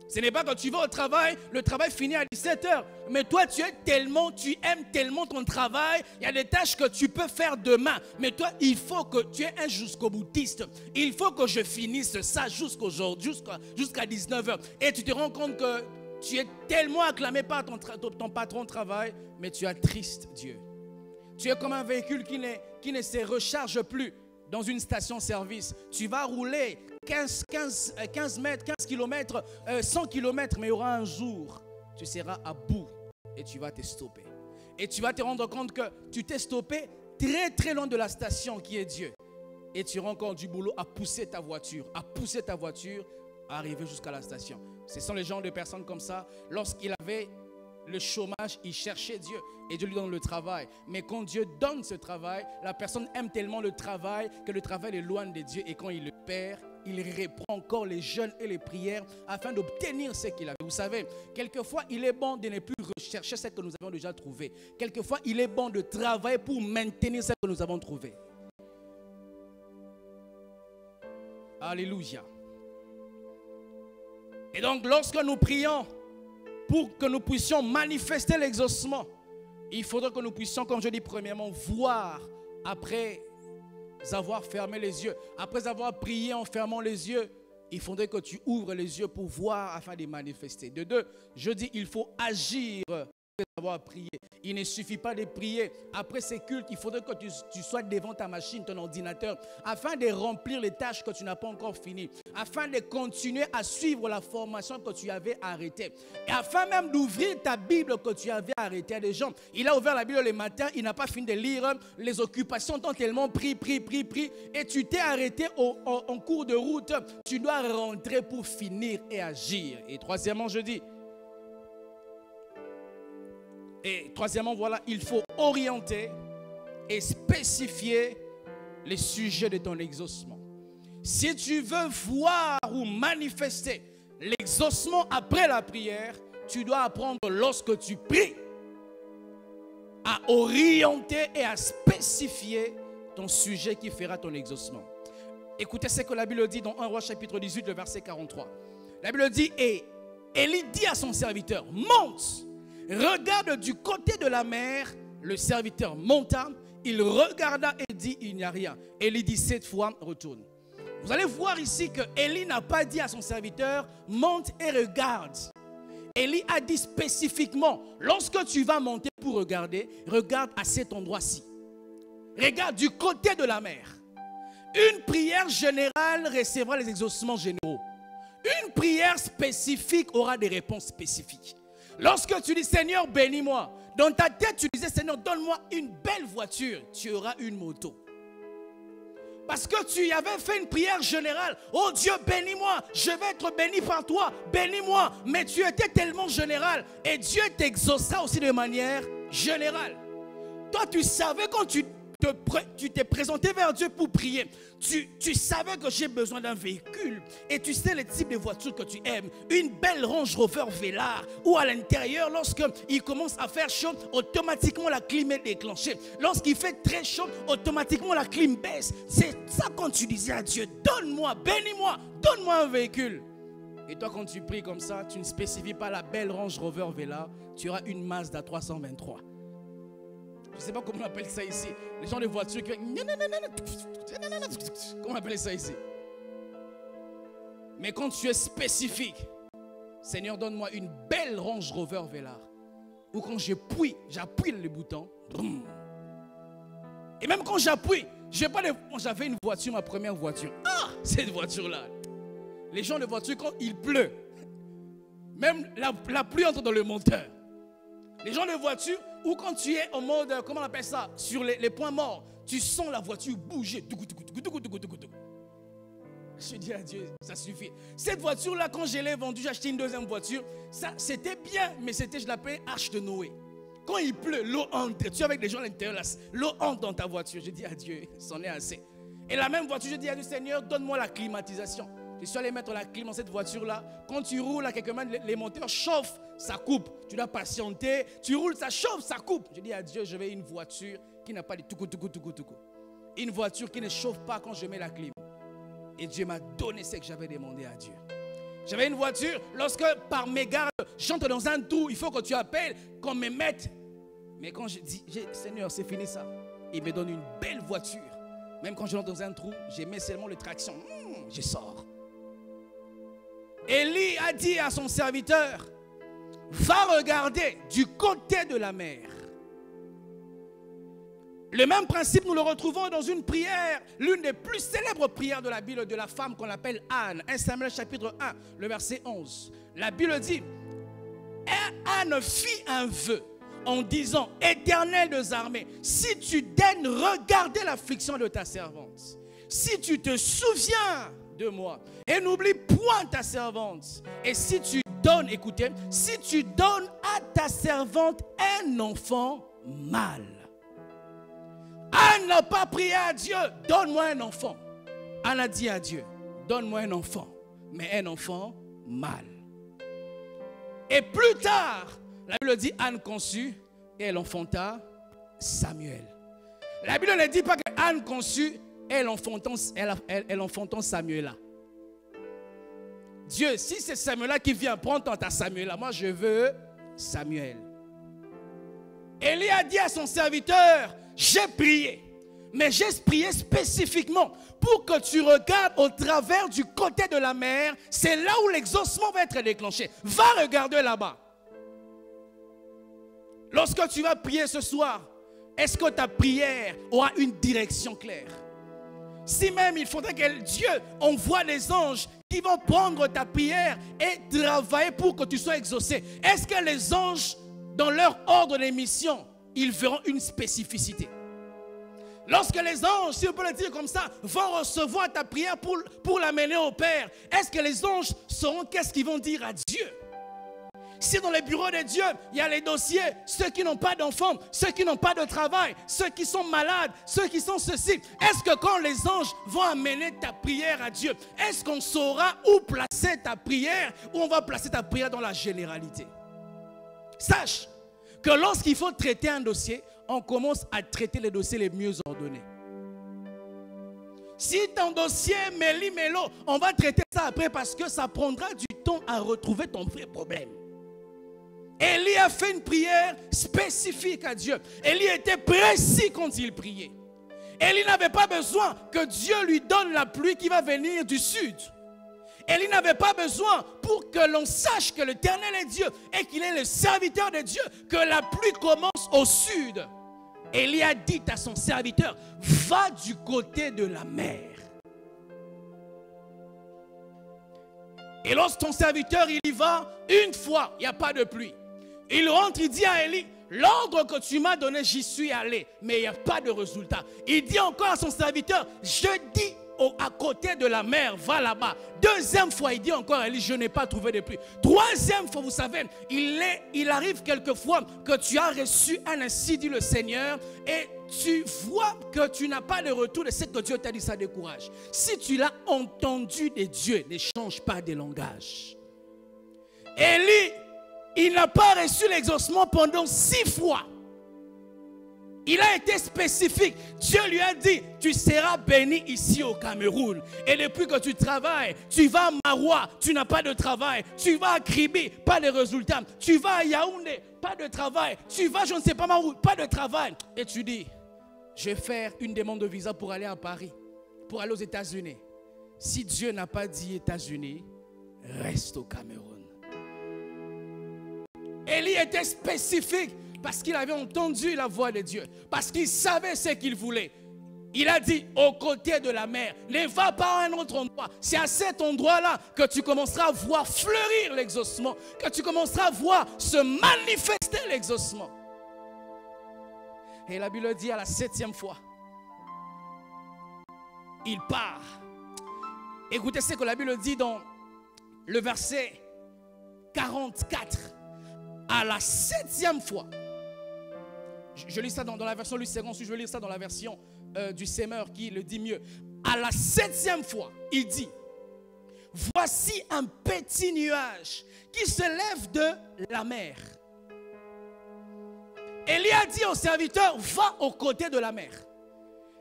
Ce n'est pas quand tu vas au travail, le travail finit à 17h. Mais toi, tu aimes tellement ton travail. Il y a des tâches que tu peux faire demain. Mais toi, il faut que tu es un jusqu'au boutiste. Il faut que je finisse ça jusqu'à 19h. Et tu te rends compte que Tu es tellement acclamé par ton patron de travail, mais tu attristes Dieu. Tu es comme un véhicule qui ne se recharge plus dans une station-service. Tu vas rouler 15 mètres, 15 km, 100 km, mais il y aura un jour, tu seras à bout et tu vas te stopper. Et tu vas te rendre compte que tu t'es stoppé très très loin de la station qui est Dieu. Et tu auras encore du boulot à pousser ta voiture, à arriver jusqu'à la station. Ce sont les genres de personnes comme ça. Lorsqu'il avait le chômage, il cherchait Dieu et Dieu lui donne le travail. Mais quand Dieu donne ce travail, la personne aime tellement le travail que le travail l'éloigne de Dieu. Et quand il le perd, il reprend encore les jeûnes et les prières afin d'obtenir ce qu'il avait. Vous savez, quelquefois, il est bon de ne plus rechercher ce que nous avons déjà trouvé. Quelquefois, il est bon de travailler pour maintenir ce que nous avons trouvé. Alléluia. Et donc, lorsque nous prions pour que nous puissions manifester l'exaucement, il faudra que nous puissions, comme je dis premièrement, voir après avoir fermé les yeux. Après avoir prié en fermant les yeux, il faudrait que tu ouvres les yeux pour voir afin de manifester. De deux, je dis il faut agir après avoir prié. Il ne suffit pas de prier. Après ces cultes, il faudrait que tu sois devant ta machine, ton ordinateur, afin de remplir les tâches que tu n'as pas encore finies, afin de continuer à suivre la formation que tu avais arrêtée, et afin même d'ouvrir ta Bible que tu avais arrêtée. Des gens, il a ouvert la Bible le matin, il n'a pas fini de lire, les occupations t'ont tellement pris, et tu t'es arrêté en cours de route. Tu dois rentrer pour finir et agir. Et troisièmement, voilà, il faut orienter et spécifier les sujets de ton exaucement. Si tu veux voir ou manifester l'exaucement après la prière, tu dois apprendre lorsque tu pries à orienter et à spécifier ton sujet qui fera ton exaucement. Écoutez ce que la Bible dit dans 1 Roi chapitre 18, le verset 43. La Bible dit, et Élie dit à son serviteur, monte. Regarde du côté de la mer. Le serviteur monta, il regarda et dit, il n'y a rien. Élie dit 7 fois, retourne. Vous allez voir ici que Élie n'a pas dit à son serviteur, monte et regarde. Élie a dit spécifiquement, lorsque tu vas monter pour regarder, regarde à cet endroit-ci. Regarde du côté de la mer. Une prière générale recevra les exaucements généraux. Une prière spécifique aura des réponses spécifiques. Lorsque tu dis Seigneur bénis-moi, dans ta tête tu disais Seigneur donne-moi une belle voiture, tu auras une moto. Parce que tu avais fait une prière générale. Oh Dieu bénis-moi, je vais être béni par toi, bénis-moi. Mais tu étais tellement général et Dieu t'exauça aussi de manière générale. Toi tu savais quand tu t'es présenté vers Dieu pour prier. Tu savais que j'ai besoin d'un véhicule. Et tu sais le type de voiture que tu aimes. Une belle Range Rover Velar. Où à l'intérieur, lorsqu'il commence à faire chaud, automatiquement la clim est déclenchée. Lorsqu'il fait très chaud, automatiquement la clim baisse. C'est ça quand tu disais à Dieu, donne-moi, bénis-moi, donne-moi un véhicule. Et toi quand tu pries comme ça, tu ne spécifies pas la belle Range Rover Velar. Tu auras une Mazda 323. Je ne sais pas comment on appelle ça ici. Les gens de voitures qui... Comment on appelle ça ici? Mais quand tu es spécifique, Seigneur, donne-moi une belle Range Rover Velar. Ou quand j'appuie le bouton. Et même quand j'appuie, j'avais une voiture, ma première voiture. Ah, cette voiture-là. Les gens de voiture, quand il pleut, même la pluie entre dans le moteur. Les gens de voiture, ou quand tu es en mode, comment on appelle ça, sur les points morts, tu sens la voiture bouger. Je dis à Dieu, ça suffit. Cette voiture-là, quand je l'ai vendue, j'ai acheté une deuxième voiture. Ça, c'était bien, mais je l'appelais Arche de Noé. Quand il pleut, l'eau entre. Tu es avec des gens à l'intérieur, l'eau entre dans ta voiture. Je dis à Dieu, c'en est assez. Et la même voiture, je dis à Dieu, Seigneur, donne-moi la climatisation. Je suis allé mettre la clim dans cette voiture-là. Quand tu roules, à quelques moments, les moteurs chauffent, ça coupe. Tu dois patienter. Tu roules, ça chauffe, ça coupe. Je dis à Dieu, je veux une voiture qui n'a pas de toukou. Une voiture qui ne chauffe pas quand je mets la clim. Et Dieu m'a donné ce que j'avais demandé à Dieu. J'avais une voiture, lorsque par mégarde, j'entre dans un trou, il faut que tu appelles, qu'on me mette. Mais quand je dis, Seigneur, c'est fini ça. Il me donne une belle voiture. Même quand je rentre dans un trou, je mets seulement les tractions. Je sors. Élie a dit à son serviteur, va regarder du côté de la mer. Le même principe, nous le retrouvons dans une prière, l'une des plus célèbres prières de la Bible de la femme qu'on appelle Anne. 1 Samuel chapitre 1, le verset 11. La Bible dit, Anne fit un vœu en disant, Éternel des armées, si tu daignes regarder l'affliction de ta servante, si tu te souviens de moi et n'oublie point ta servante, et si tu donnes, écoutez, si tu donnes à ta servante un enfant mâle. Anne n'a pas prié à Dieu, donne-moi un enfant. Anne a dit à Dieu, donne-moi un enfant, mais un enfant mâle. Et plus tard, la Bible dit, Anne conçut et elle enfanta Samuel. La Bible ne dit pas qu'Anne conçut et elle enfantant Samuel. Dieu, si c'est Samuel qui vient, prends ta Samuel. Moi, je veux Samuel. Élie a dit à son serviteur, j'ai prié, mais j'ai prié spécifiquement pour que tu regardes au travers du côté de la mer. C'est là où l'exaucement va être déclenché. Va regarder là-bas. Lorsque tu vas prier ce soir, est-ce que ta prière aura une direction claire? Si même il faudrait que Dieu envoie des anges qui vont prendre ta prière et travailler pour que tu sois exaucé, est-ce que les anges, dans leur ordre de mission, ils verront une spécificité? Lorsque les anges, si on peut le dire comme ça, vont recevoir ta prière pour l'amener au Père, est-ce que les anges sauront qu'est-ce qu'ils vont dire à Dieu? Si dans les bureaux de Dieu, il y a les dossiers, ceux qui n'ont pas d'enfants, ceux qui n'ont pas de travail, ceux qui sont malades, ceux qui sont ceci, est-ce que quand les anges vont amener ta prière à Dieu, est-ce qu'on saura où placer ta prière, ou on va placer ta prière dans la généralité? Sache que lorsqu'il faut traiter un dossier, on commence à traiter les dossiers les mieux ordonnés. Si ton dossier est méli-mélo, on va traiter ça après parce que ça prendra du temps à retrouver ton vrai problème. Élie a fait une prière spécifique à Dieu. Élie était précis quand il priait. Élie n'avait pas besoin que Dieu lui donne la pluie qui va venir du sud. Élie n'avait pas besoin pour que l'on sache que l'Éternel est Dieu et qu'il est le serviteur de Dieu, que la pluie commence au sud. Élie a dit à son serviteur, va du côté de la mer. Et lorsque ton serviteur il y va, une fois, il n'y a pas de pluie. Il rentre, il dit à Élie, l'ordre que tu m'as donné, j'y suis allé, mais il n'y a pas de résultat. Il dit encore à son serviteur, je dis à côté de la mer, va là-bas. Deuxième fois, il dit encore à Élie, je n'ai pas trouvé de pluie. Troisième fois, vous savez, il arrive quelquefois que tu as reçu un ainsi dit le Seigneur et tu vois que tu n'as pas de retour de ce que Dieu t'a dit, ça décourage. Si tu l'as entendu de Dieu, ne change pas de langage. Élie, il n'a pas reçu l'exaucement pendant 6 fois. Il a été spécifique. Dieu lui a dit, tu seras béni ici au Cameroun. Et depuis que tu travailles, tu vas à Maroua, tu n'as pas de travail. Tu vas à Kribi, pas de résultats. Tu vas à Yaoundé, pas de travail. Tu vas je ne sais pas où, pas de travail. Et tu dis, je vais faire une demande de visa pour aller à Paris, pour aller aux États-Unis. Si Dieu n'a pas dit États-Unis, reste au Cameroun. Élie était spécifique. Parce qu'il avait entendu la voix de Dieu. Parce qu'il savait ce qu'il voulait. Il a dit, au côté de la mer, ne va pas à un autre endroit. C'est à cet endroit-là que tu commenceras à voir fleurir l'exaucement. Que tu commenceras à voir se manifester l'exaucement. Et la Bible dit à la 7e fois, il part. Écoutez ce que la Bible dit dans le verset 44. À la 7e fois. Je lis ça dans la version Louis II, je vais lire ça dans la version du Semeur qui le dit mieux. À la 7e fois, il dit, voici un petit nuage qui se lève de la mer. Élie a dit au serviteur, va aux côtés de la mer.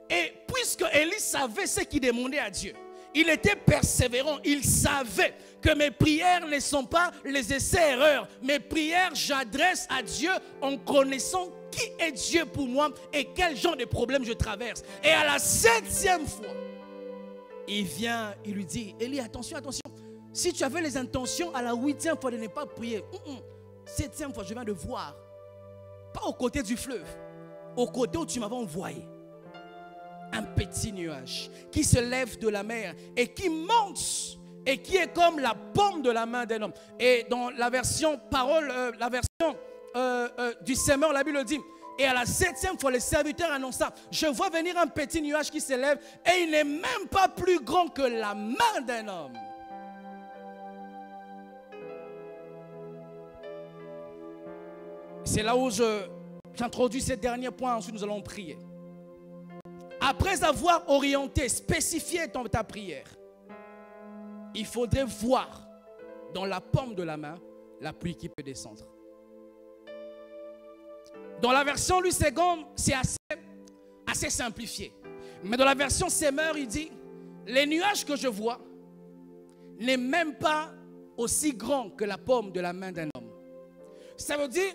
Et puisque Élie savait ce qu'il demandait à Dieu, il était persévérant, il savait que mes prières ne sont pas les essais-erreurs. Mes prières, j'adresse à Dieu en connaissant qui est Dieu pour moi et quel genre de problème je traverse. Et à la 7e fois, il vient, il lui dit, Élie, attention, attention. Si tu avais les intentions à la 8e fois de ne pas prier, 7e fois, je viens de voir. Pas au côté du fleuve, au côté où tu m'avais envoyé. Un petit nuage qui se lève de la mer et qui monte et qui est comme la paume de la main d'un homme. Et dans la version parole, la version du semeur, la Bible dit, et à la 7e fois, le serviteur annonça, je vois venir un petit nuage qui se lève et il n'est même pas plus grand que la main d'un homme. C'est là où j'introduis ces derniers points, ensuite nous allons prier. Après avoir orienté, spécifié dans ta prière, il faudrait voir dans la paume de la main la pluie qui peut descendre. Dans la version Louis II, c'est assez simplifié. Mais dans la version Semeur, il dit, les nuages que je vois n'est même pas aussi grand que la paume de la main d'un homme. Ça veut dire,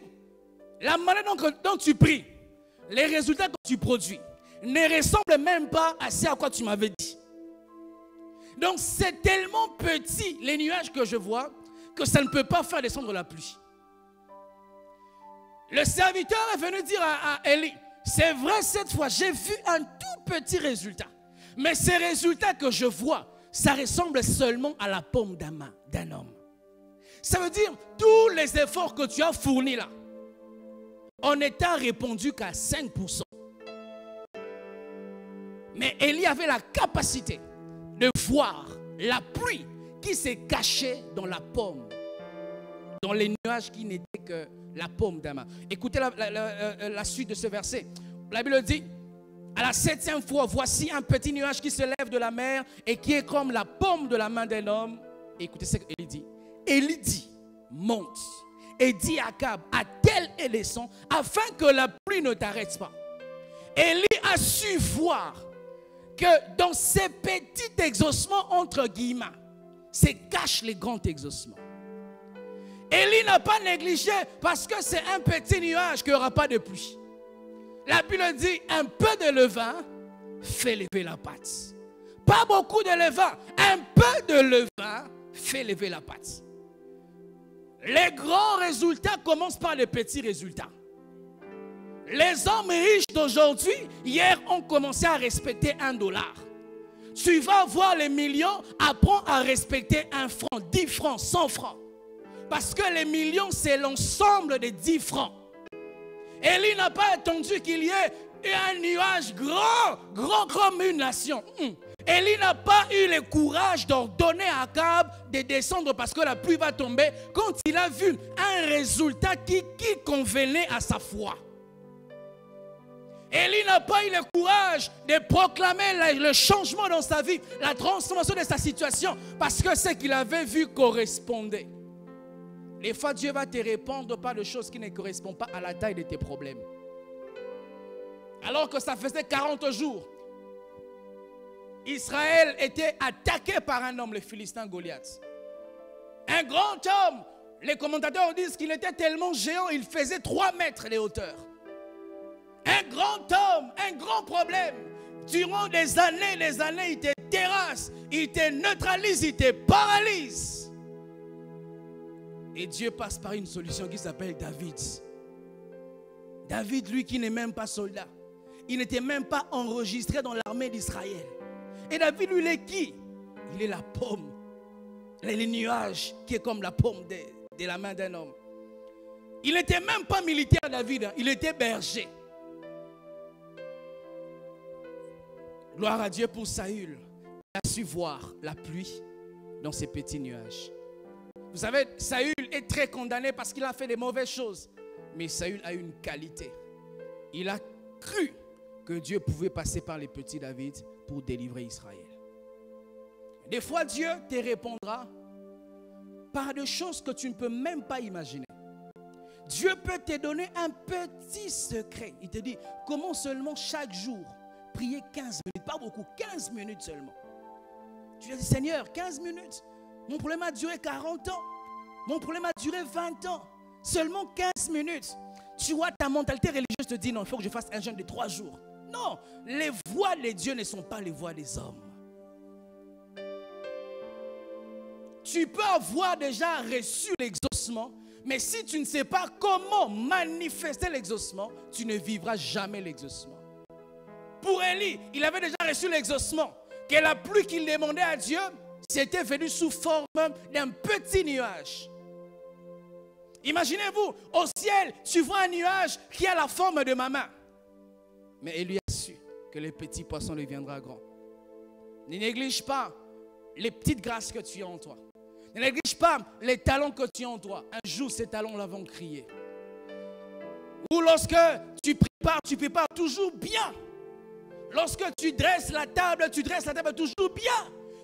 la manière dont tu pries, les résultats que tu produis, ne ressemblent même pas à ce à quoi tu m'avais dit. Donc c'est tellement petit les nuages que je vois que ça ne peut pas faire descendre la pluie. Le serviteur est venu dire à Élie, c'est vrai cette fois j'ai vu un tout petit résultat. Mais ces résultats que je vois, ça ressemble seulement à la paume d'un homme. Ça veut dire tous les efforts que tu as fournis là, on n'était répondu qu'à 5%. Mais Élie avait la capacité de voir la pluie qui s'est cachée dans la paume, dans les nuages qui n'étaient que la paume d'un main. Écoutez la suite de ce verset. La Bible dit, à la 7e fois, voici un petit nuage qui se lève de la mer et qui est comme la paume de la main d'un homme. Écoutez ce qu'Élie dit. Élie dit, monte et dit à Akab, attelle et descends afin que la pluie ne t'arrête pas. Élie a su voir que dans ces petits exaucements entre guillemets, se cachent les grands exaucements. Élie n'a pas négligé parce que c'est un petit nuage qu'il n'y aura pas de pluie. La Bible dit un peu de levain fait lever la pâte. Pas beaucoup de levain, un peu de levain fait lever la pâte. Les grands résultats commencent par les petits résultats. Les hommes riches d'aujourd'hui, hier, ont commencé à respecter $1. Tu vas voir les millions, apprends à respecter 1 franc, 10 francs, 100 francs. Parce que les millions, c'est l'ensemble des 10 francs. Élie n'a pas attendu qu'il y ait un nuage grand comme une nation. Élie n'a pas eu le courage d'ordonner à Akab de descendre parce que la pluie va tomber quand il a vu un résultat qui convenait à sa foi. Élie n'a pas eu le courage de proclamer le changement dans sa vie, la transformation de sa situation, parce que ce qu'il avait vu correspondait. Des fois, Dieu va te répondre par des choses qui ne correspondent pas à la taille de tes problèmes. Alors que ça faisait 40 jours, Israël était attaqué par un homme, le Philistin Goliath. Un grand homme, les commentateurs disent qu'il était tellement géant, il faisait 3 mètres de hauteur. Un grand homme, un grand problème. Durant des années, il te terrasse, il te neutralise, il te paralyse. Et Dieu passe par une solution qui s'appelle David. David, lui qui n'est même pas soldat. Il n'était même pas enregistré dans l'armée d'Israël. Et David, lui, il est qui? Il est la paume. Les nuages qui est comme la paume de la main d'un homme. Il n'était même pas militaire, David. Il était berger. Gloire à Dieu pour Saül. Il a su voir la pluie dans ces petits nuages. Vous savez, Saül est très condamné parce qu'il a fait des mauvaises choses. Mais Saül a une qualité. Il a cru que Dieu pouvait passer par les petits David pour délivrer Israël. Des fois, Dieu te répondra par des choses que tu ne peux même pas imaginer. Dieu peut te donner un petit secret. Il te dit, comment seulement chaque jour prier 15 minutes, pas beaucoup, 15 minutes seulement. Tu as dit, Seigneur, 15 minutes. Mon problème a duré 40 ans. Mon problème a duré 20 ans. Seulement 15 minutes. Tu vois, ta mentalité religieuse te dit, non, il faut que je fasse un jeûne de 3 jours. Non, les voies de Dieu ne sont pas les voies des hommes. Tu peux avoir déjà reçu l'exaucement l'exaucement. Mais si tu ne sais pas comment manifester l'exaucement, tu ne vivras jamais l'exaucement. Pour Élie, il avait déjà reçu l'exaucement. Que la pluie qu'il demandait à Dieu, c'était venu sous forme d'un petit nuage. Imaginez-vous, au ciel, tu vois un nuage qui a la forme de ma main. Mais Élie a su que les petits poissons deviendront grands. Ne néglige pas les petites grâces que tu as en toi. Ne néglige pas les talents que tu as en toi. Un jour, ces talents-là vont crier. Ou lorsque tu prépares toujours bien. Lorsque tu dresses la table toujours bien.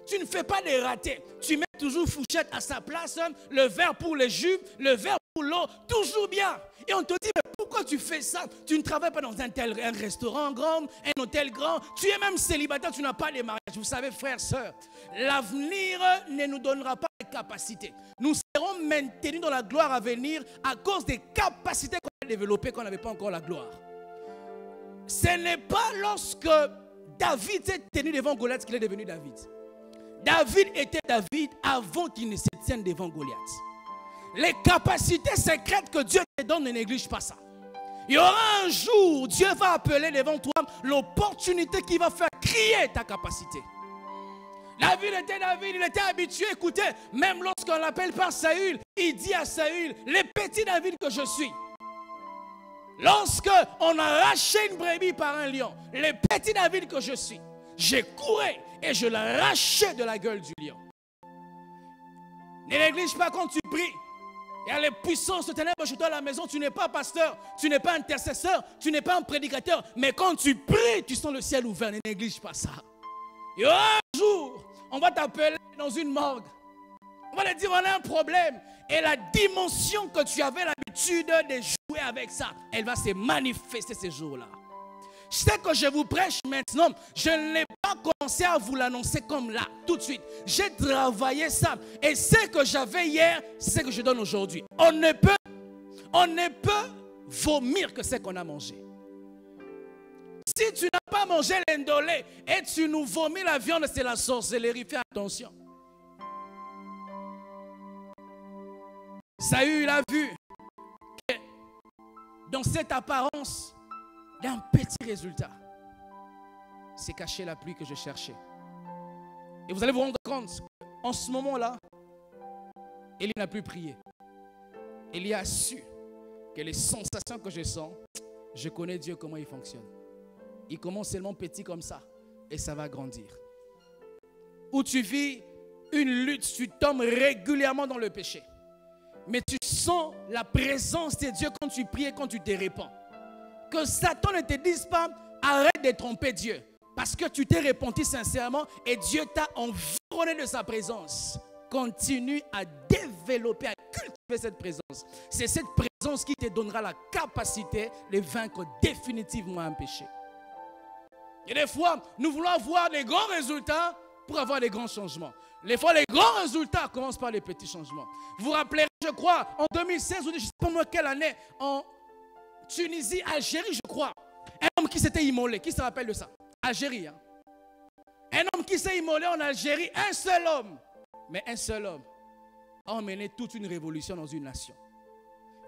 Tu ne fais pas des ratés. Tu mets toujours fourchette à sa place, le verre pour les jus, le verre pour l'eau, toujours bien. Et on te dit, mais pourquoi tu fais ça? Tu ne travailles pas dans un restaurant grand, un hôtel grand. Tu es même célibataire, tu n'as pas de mariage. Vous savez, frères, sœurs, l'avenir ne nous donnera pas de capacités. Nous serons maintenus dans la gloire à venir à cause des capacités qu'on a développées quand on n'avait pas encore la gloire. Ce n'est pas lorsque David s'est tenu devant Goliath qu'il est devenu David. David était David avant qu'il ne se tienne devant Goliath. Les capacités secrètes que Dieu te donne, ne néglige pas ça. Il y aura un jour, Dieu va appeler devant toi l'opportunité qui va faire crier ta capacité. David, il était habitué, écoutez, même lorsqu'on l'appelle par Saül, il dit à Saül, les petits David que je suis. Lorsque on a arraché une brebis par un lion, les petits David que je suis, j'ai couru et je l'ai arraché de la gueule du lion. Ne néglige pas quand tu pries. Il y a les puissances de ténèbres chez toi à la maison. Tu n'es pas pasteur, tu n'es pas intercesseur, tu n'es pas un prédicateur. Mais quand tu pries, tu sens le ciel ouvert. Ne néglige pas ça. Il y aura un jour, on va t'appeler dans une morgue. On va te dire, on a un problème. Et la dimension que tu avais l'habitude de jouer avec ça, elle va se manifester ces jours-là. Je sais que je vous prêche maintenant. Je n'ai pas commencé à vous l'annoncer comme là, tout de suite. J'ai travaillé ça. Et ce que j'avais hier, c'est ce que je donne aujourd'hui. On ne peut vomir que ce qu'on a mangé. Si tu n'as pas mangé l'indolé et tu nous vomis la viande, c'est la sorcellerie. Fais attention. Saül a vu que dans cette apparence d'un petit résultat, c'est caché la pluie que je cherchais. Et vous allez vous rendre compte qu'en ce moment-là, Élie n'a plus prié. Élie a su que les sensations que je sens, je connais Dieu comment il fonctionne. Il commence seulement petit comme ça et ça va grandir. Où tu vis une lutte, tu tombes régulièrement dans le péché. Mais tu sens la présence de Dieu quand tu pries et quand tu te répands. Que Satan ne te dise pas, arrête de tromper Dieu. Parce que tu t'es repenti sincèrement et Dieu t'a environné de sa présence. Continue à développer, à cultiver cette présence. C'est cette présence qui te donnera la capacité de vaincre définitivement un péché. Et des fois, nous voulons avoir des grands résultats pour avoir des grands changements. Des fois, les grands résultats commencent par les petits changements. Vous vous rappelez, je crois, en 2016, ou je ne sais pas moi quelle année, en Tunisie, Algérie, je crois. Un homme qui s'était immolé. Qui se rappelle de ça? Algérie. Hein? Un homme qui s'est immolé en Algérie, un seul homme. Mais un seul homme a emmené toute une révolution dans une nation.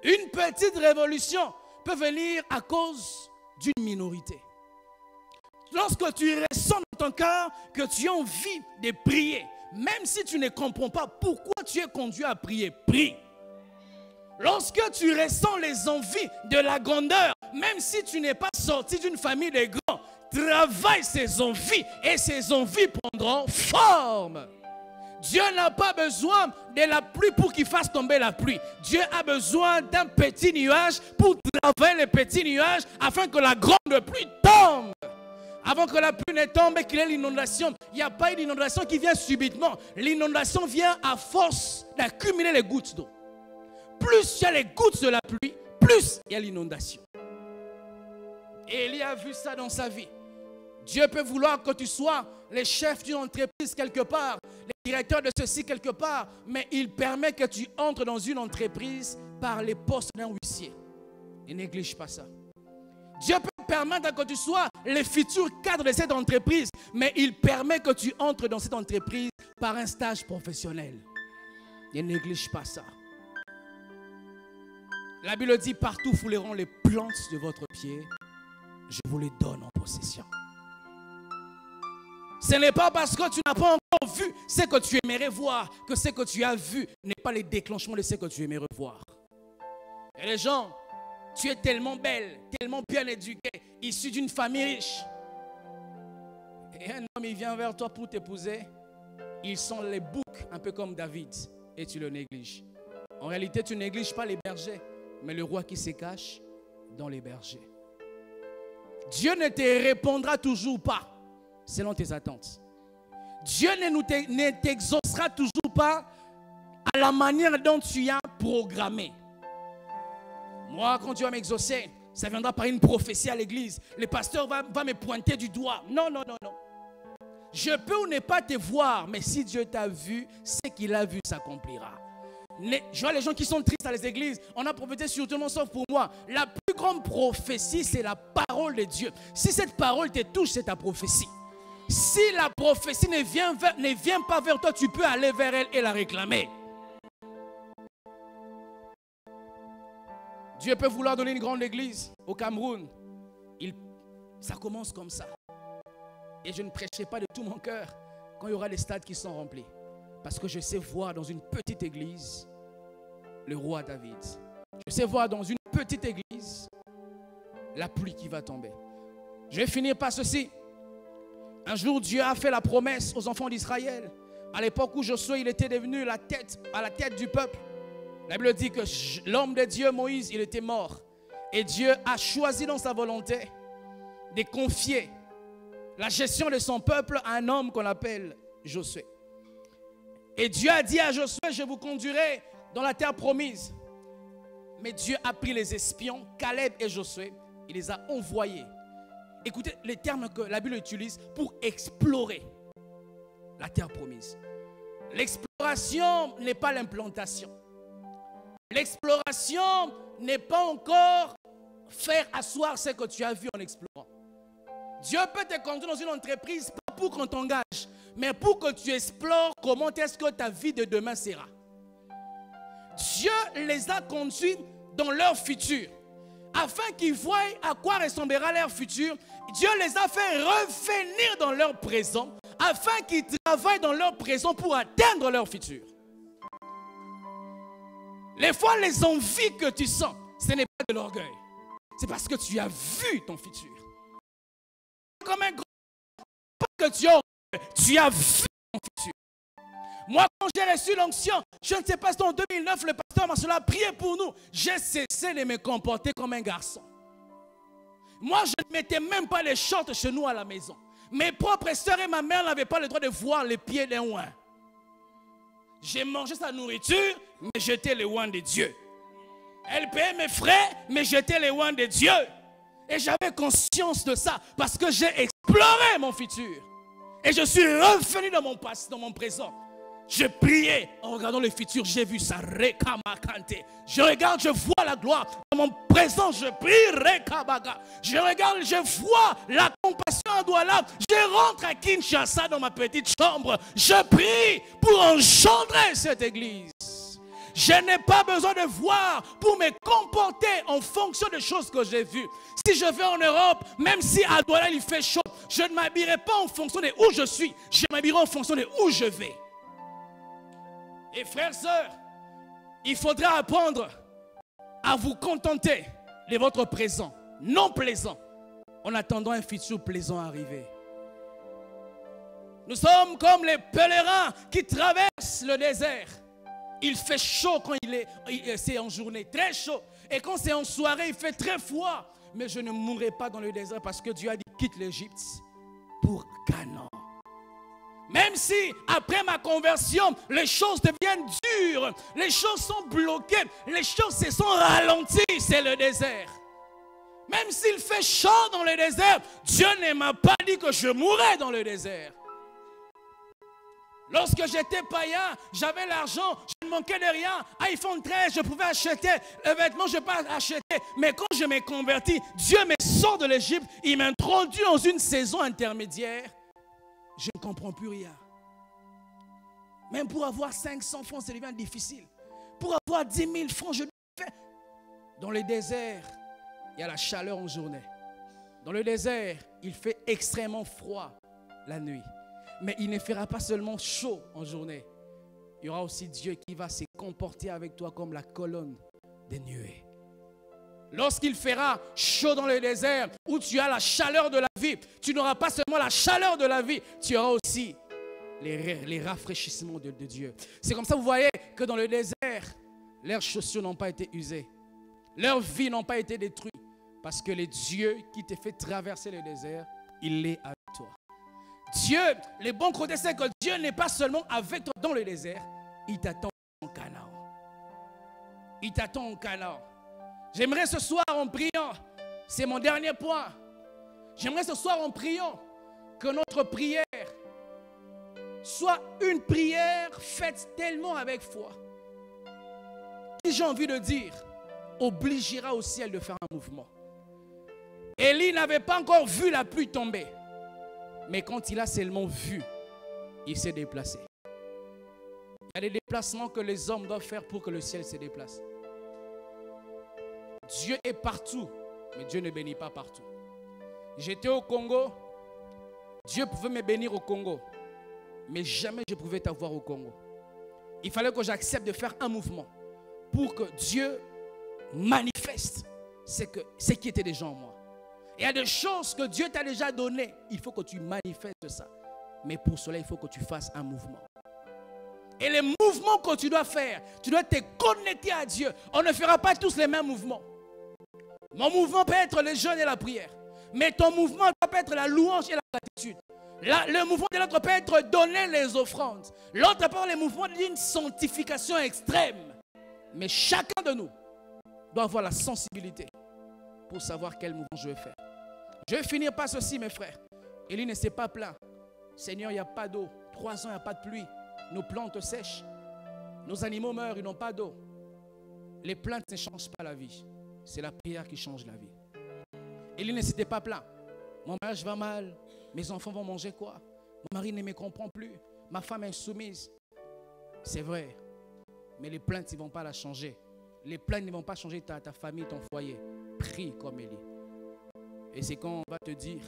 Une petite révolution peut venir à cause d'une minorité. Lorsque tu ressens dans ton cœur que tu as envie de prier, même si tu ne comprends pas pourquoi tu es conduit à prier, prie. Lorsque tu ressens les envies de la grandeur, même si tu n'es pas sorti d'une famille de grands, travaille ces envies et ces envies prendront forme. Dieu n'a pas besoin de la pluie pour qu'il fasse tomber la pluie. Dieu a besoin d'un petit nuage pour travailler les petits nuages afin que la grande pluie tombe. Avant que la pluie ne tombe et qu'il y ait l'inondation, il n'y a pas une inondation qui vient subitement. L'inondation vient à force d'accumuler les gouttes d'eau. Plus il y a les gouttes de la pluie, plus il y a l'inondation. Et Élie a vu ça dans sa vie. Dieu peut vouloir que tu sois le chef d'une entreprise quelque part, le directeur de ceci quelque part, mais il permet que tu entres dans une entreprise par les postes d'un huissier. Et néglige pas ça. Dieu peut permettre que tu sois le futur cadre de cette entreprise, mais il permet que tu entres dans cette entreprise par un stage professionnel. Ne néglige pas ça. La Bible dit, partout fouleront les plantes de votre pied, je vous les donne en possession. Ce n'est pas parce que tu n'as pas encore vu ce que tu aimerais voir que ce que tu as vu n'est pas le déclenchement de ce que tu aimerais voir. Et les gens, tu es tellement belle, tellement bien éduquée, issue d'une famille riche. Et un homme, il vient vers toi pour t'épouser. Ils sont les boucs, un peu comme David, et tu le négliges. En réalité, tu ne négliges pas les bergers, mais le roi qui se cache dans les bergers. Dieu ne te répondra toujours pas selon tes attentes. Dieu ne t'exaucera toujours pas à la manière dont tu as programmé. Moi, quand Dieu va m'exaucer, ça viendra par une prophétie à l'église. Le pasteur va me pointer du doigt. Non, non, non, non. Je peux ou ne pas te voir, mais si Dieu t'a vu, ce qu'il a vu s'accomplira. Je vois les gens qui sont tristes à les églises. On a prophétisé sur tout le monde sauf pour moi. La plus grande prophétie, c'est la parole de Dieu. Si cette parole te touche, c'est ta prophétie. Si la prophétie ne vient pas vers toi, tu peux aller vers elle et la réclamer. Dieu peut vouloir donner une grande église au Cameroun. Ça commence comme ça. Et je ne prêcherai pas de tout mon cœur quand il y aura des stades qui sont remplis. Parce que je sais voir dans une petite église le roi David. Je sais voir dans une petite église la pluie qui va tomber. Je vais finir par ceci. Un jour, Dieu a fait la promesse aux enfants d'Israël. À l'époque où Josué il était devenu à la tête du peuple. La Bible dit que l'homme de Dieu, Moïse, il était mort. Et Dieu a choisi dans sa volonté de confier la gestion de son peuple à un homme qu'on appelle Josué. Et Dieu a dit à Josué, je vous conduirai dans la terre promise. Mais Dieu a pris les espions, Caleb et Josué, il les a envoyés. Écoutez les termes que la Bible utilise pour explorer la terre promise. L'exploration n'est pas l'implantation. L'exploration n'est pas encore faire asseoir ce que tu as vu en explorant. Dieu peut te conduire dans une entreprise pas pour qu'on t'engage, mais pour que tu explores comment est-ce que ta vie de demain sera. Dieu les a conduits dans leur futur. Afin qu'ils voient à quoi ressemblera leur futur, Dieu les a fait revenir dans leur présent, afin qu'ils travaillent dans leur présent pour atteindre leur futur. Les fois, les envies que tu sens, ce n'est pas de l'orgueil. C'est parce que tu as vu ton futur. Comme un grand, pas que tu as vu ton futur. Moi, quand j'ai reçu l'onction, je ne sais pas si en 2009, le pasteur Marcel a prié pour nous. J'ai cessé de me comporter comme un garçon. Moi, je ne mettais même pas les shorts chez nous à la maison. Mes propres sœurs et ma mère n'avaient pas le droit de voir les pieds d'un ouin. J'ai mangé sa nourriture, mais j'étais le ouin de Dieu. Elle payait mes frais, mais j'étais le ouin de Dieu. Et j'avais conscience de ça parce que j'ai exploré mon futur. Et je suis revenu dans mon passé, dans mon présent. Je priais en regardant le futur, j'ai vu ça. Je regarde, je vois la gloire. Dans mon présent, je prie. Je regarde, je vois la compassion à Douala. Je rentre à Kinshasa dans ma petite chambre. Je prie pour engendrer cette église. Je n'ai pas besoin de voir pour me comporter en fonction des choses que j'ai vues. Si je vais en Europe, même si à Douala il fait chaud, je ne m'habillerai pas en fonction de où je suis. Je m'habillerai en fonction de où je vais. Et frères, sœurs, il faudra apprendre à vous contenter de votre présent, non plaisant, en attendant un futur plaisant à arriver. Nous sommes comme les pèlerins qui traversent le désert. Il fait chaud quand c'est en journée, très chaud. Et quand c'est en soirée, il fait très froid. Mais je ne mourrai pas dans le désert parce que Dieu a dit quitte l'Égypte pour Canaan. Même si après ma conversion, les choses deviennent dures, les choses sont bloquées, les choses se sont ralenties, c'est le désert. Même s'il fait chaud dans le désert, Dieu ne m'a pas dit que je mourrais dans le désert. Lorsque j'étais païen, j'avais l'argent, je ne manquais de rien. iPhone 13, je pouvais acheter. Les vêtements, je ne peux pas acheter. Mais quand je m'ai converti, Dieu me sort de l'Égypte. Il m'introduit dans une saison intermédiaire. Je ne comprends plus rien. Même pour avoir 500 francs, ça devient difficile. Pour avoir 10 000 francs, je fais. Dans le désert, il y a la chaleur en journée. Dans le désert, il fait extrêmement froid la nuit. Mais il ne fera pas seulement chaud en journée. Il y aura aussi Dieu qui va se comporter avec toi comme la colonne des nuées. Lorsqu'il fera chaud dans le désert, où tu as la chaleur de la vie, tu n'auras pas seulement la chaleur de la vie, tu auras aussi les rafraîchissements de Dieu. C'est comme ça, vous voyez, que dans le désert, leurs chaussures n'ont pas été usées. Leurs vies n'ont pas été détruites. Parce que le Dieu qui te fait traverser le désert, il est avec toi. Dieu, le bon côté, c'est que Dieu n'est pas seulement avec toi dans le désert, il t'attend en Canaan. Il t'attend en Canaan. J'aimerais ce soir en priant, c'est mon dernier point. J'aimerais ce soir en priant que notre prière soit une prière faite tellement avec foi. Qui, j'ai envie de dire, obligera au ciel de faire un mouvement. Élie n'avait pas encore vu la pluie tomber. Mais quand il a seulement vu, il s'est déplacé. Il y a des déplacements que les hommes doivent faire pour que le ciel se déplace. Dieu est partout, mais Dieu ne bénit pas partout. J'étais au Congo, Dieu pouvait me bénir au Congo, mais jamais je pouvais t'avoir au Congo. Il fallait que j'accepte de faire un mouvement pour que Dieu manifeste ce qui était déjà en moi. Il y a des choses que Dieu t'a déjà données, il faut que tu manifestes ça. Mais pour cela, il faut que tu fasses un mouvement. Et les mouvements que tu dois faire, tu dois te connecter à Dieu. On ne fera pas tous les mêmes mouvements. Mon mouvement peut être le jeûne et la prière. Mais ton mouvement peut être la louange et la gratitude. Le mouvement de l'autre peut être donner les offrandes. L'autre peut être le mouvement d'une sanctification extrême. Mais chacun de nous doit avoir la sensibilité pour savoir quel mouvement je vais faire. Je vais finir par ceci, mes frères. Élie ne s'est pas plaint. Seigneur, il n'y a pas d'eau. 3 ans, il n'y a pas de pluie. Nos plantes sèchent. Nos animaux meurent, ils n'ont pas d'eau. Les plaintes ne changent pas la vie. C'est la prière qui change la vie. Élie ne s'était pas plaint. Mon mariage va mal. Mes enfants vont manger quoi? Mon mari ne me comprend plus. Ma femme est insoumise. C'est vrai. Mais les plaintes ne vont pas la changer. Les plaintes ne vont pas changer ta famille, ton foyer. Prie comme Élie. Et c'est quand on va te dire,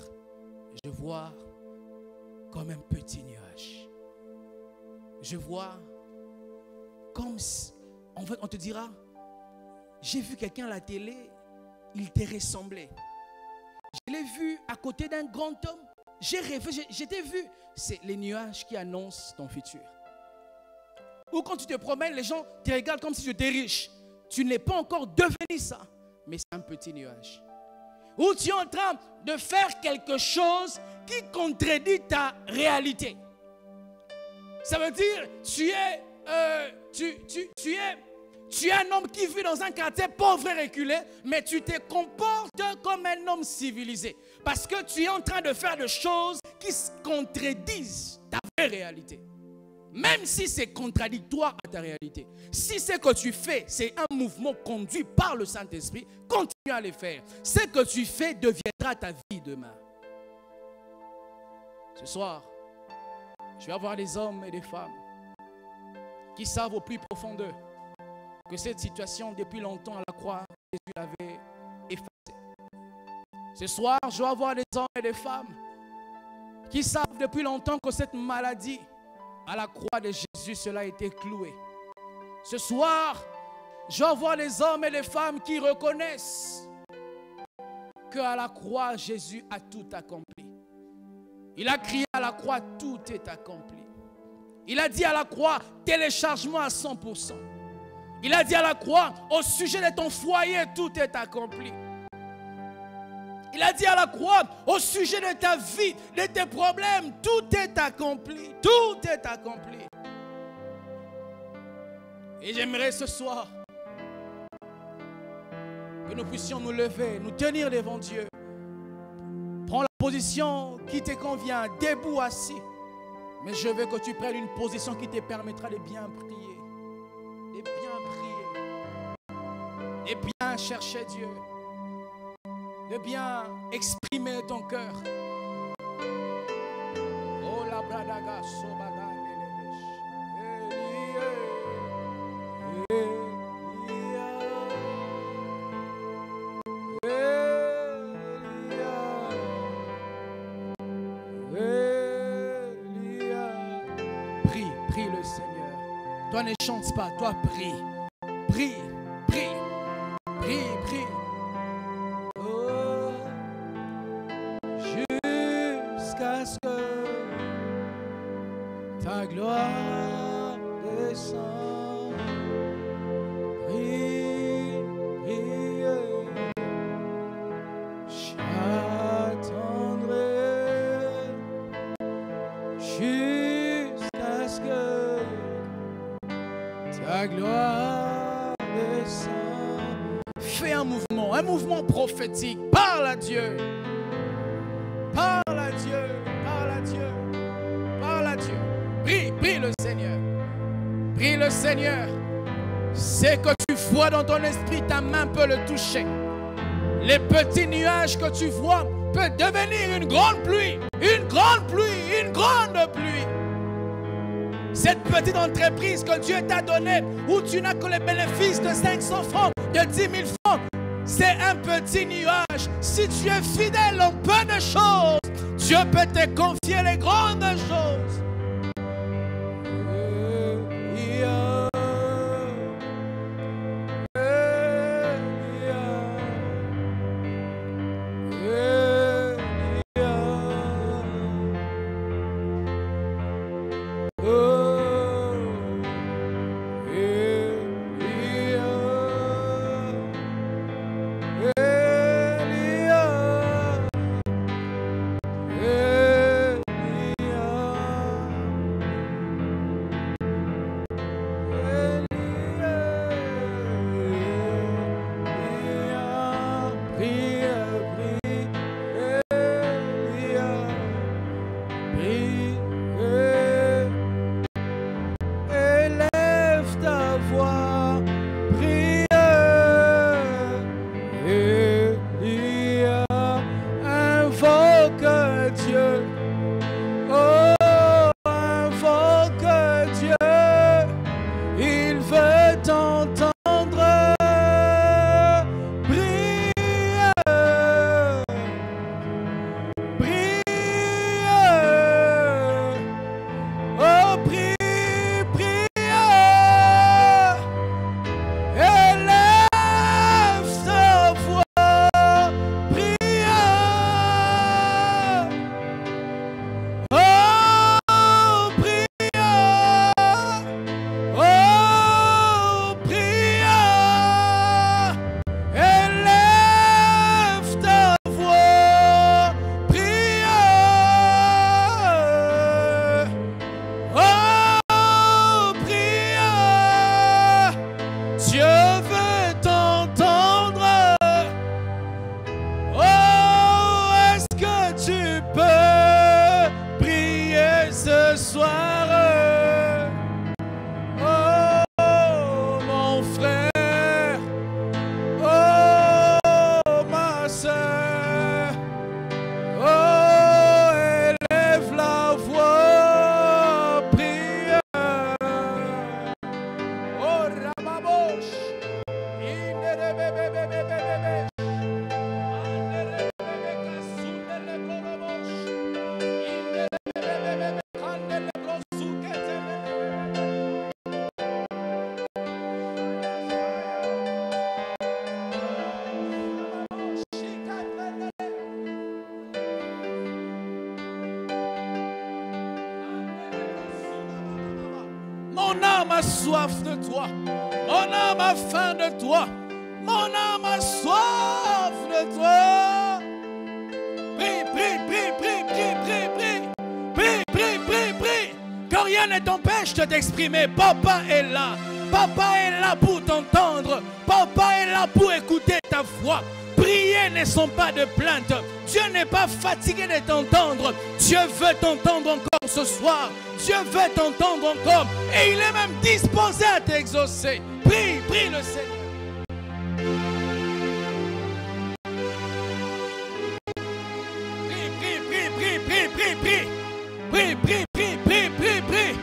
je vois comme un petit nuage. Je vois comme, en fait, on te dira, j'ai vu quelqu'un à la télé, il te ressemblait. Je l'ai vu à côté d'un grand homme. J'ai rêvé, je t'ai vu. C'est les nuages qui annoncent ton futur. Ou quand tu te promènes, les gens te regardent comme si tu étais riche. Tu n'es pas encore devenu ça, mais c'est un petit nuage. Ou tu es en train de faire quelque chose qui contredit ta réalité. Ça veut dire, tu es un homme qui vit dans un quartier pauvre et reculé, mais tu te comportes comme un homme civilisé. Parce que tu es en train de faire des choses qui contredisent ta vraie réalité. Même si c'est contradictoire à ta réalité. Si ce que tu fais, c'est un mouvement conduit par le Saint-Esprit, continue à le faire. Ce que tu fais deviendra ta vie demain. Ce soir, je vais avoir des hommes et des femmes qui savent au plus profond d'eux que cette situation, depuis longtemps à la croix, Jésus l'avait effacée. Ce soir, je vais avoir des hommes et des femmes qui savent depuis longtemps que cette maladie, à la croix de Jésus, cela a été cloué. Ce soir, je vais voir les hommes et les femmes qui reconnaissent qu'à la croix, Jésus a tout accompli. Il a crié à la croix, tout est accompli. Il a dit à la croix, téléchargement à 100%. Il a dit à la croix, au sujet de ton foyer, tout est accompli. Il a dit à la croix, au sujet de ta vie, de tes problèmes, tout est accompli. Tout est accompli. Et j'aimerais ce soir que nous puissions nous lever, nous tenir devant Dieu. Prends la position qui te convient, debout, assis. Mais je veux que tu prennes une position qui te permettra de bien prier. De bien prier. De bien chercher Dieu. De bien exprimer ton cœur. Oh la bradaga sobaga Prie, prie le Seigneur. Toi ne chante pas, toi prie. Prie, prie, prie, prie. Oh, jusqu'à ce que ta gloire descende. Prie, prie, j'attendrai jusqu'à ce que ta gloire descende. Fais un mouvement prophétique. Parle à Dieu. Parle à Dieu. Parle à Dieu. Parle à Dieu. Prie, prie le Seigneur. Prie le Seigneur. C'est que tu vois dans ton esprit, ta main peut le toucher. Les petits nuages que tu vois peuvent devenir une grande pluie. Une grande pluie. Une grande pluie. Cette petite entreprise que Dieu t'a donnée, où tu n'as que les bénéfices de 500 francs, de 10 000 francs, c'est un petit nuage. Si tu es fidèle en peu de choses, Dieu peut te confier les grandes choses. Mon âme a soif de toi. Mon âme a faim de toi. Mon âme a soif de toi. Prie, prie, prie, prie, prie, prie, prie. Prie, prie, prie, prie. Que rien ne t'empêche de t'exprimer. Papa est là. Papa est là pour t'entendre. Papa est là pour écouter ta voix. Prier ne sont pas de plaintes. Dieu n'est pas fatigué de t'entendre. Dieu veut t'entendre encore ce soir. Dieu veut t'entendre encore. Et il est même disposé à t'exaucer. Prie, prie le Seigneur. Prie, prie, prie, prie, prie, prie, prie. Prie, prie, prie, prie, prie, prie.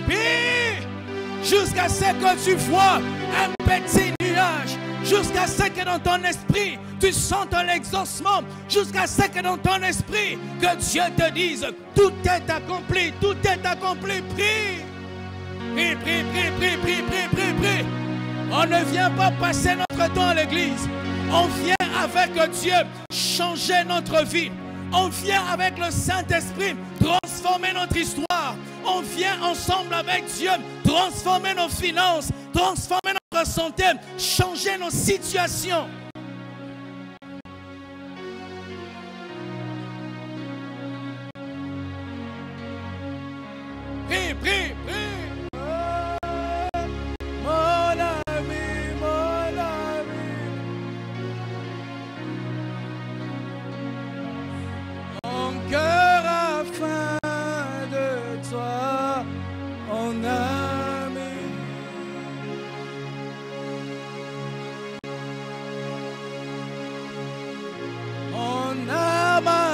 Prie jusqu'à ce que tu vois un petit nuage. Jusqu'à jusqu'à ce que dans ton esprit, tu sentes l'exaucement, jusqu'à ce que dans ton esprit, que Dieu te dise, tout est accompli, tout est accompli. Prie. Prie, prie, prie, prie, prie, prie, prie, prie. On ne vient pas passer notre temps à l'église. On vient avec Dieu changer notre vie. On vient avec le Saint-Esprit transformer notre histoire. On vient ensemble avec Dieu transformer nos finances, transformer notre santé, changer nos situations. Prie, prie, prie.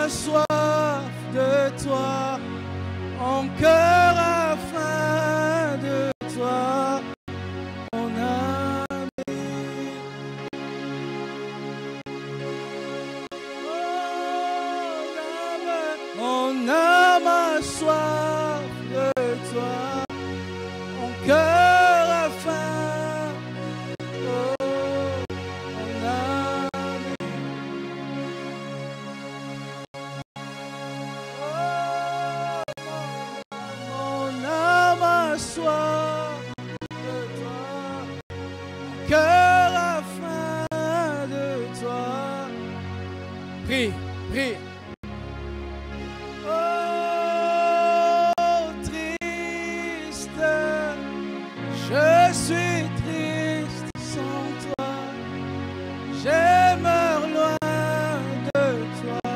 Soif de toi, mon cœur a faim de toi, mon ami. Mon âme a soif de toi, mon cœur a faim. Oh, mon ami. Soif de toi, mon cœur a faim de toi. Prie, prie. Oh, triste, je suis triste sans toi. J'aimerais loin de toi,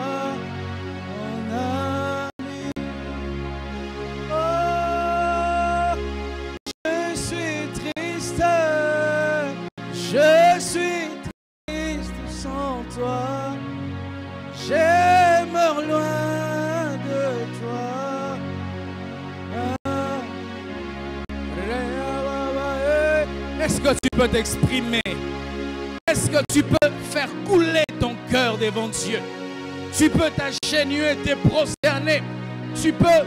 mon ami. Je suis triste sans toi, j'aimerais loin de toi. Est-ce que tu peux t'exprimer? Est-ce que tu peux faire couler ton cœur devant Dieu? Tu peux t'agenouiller, te prosterner. Tu peux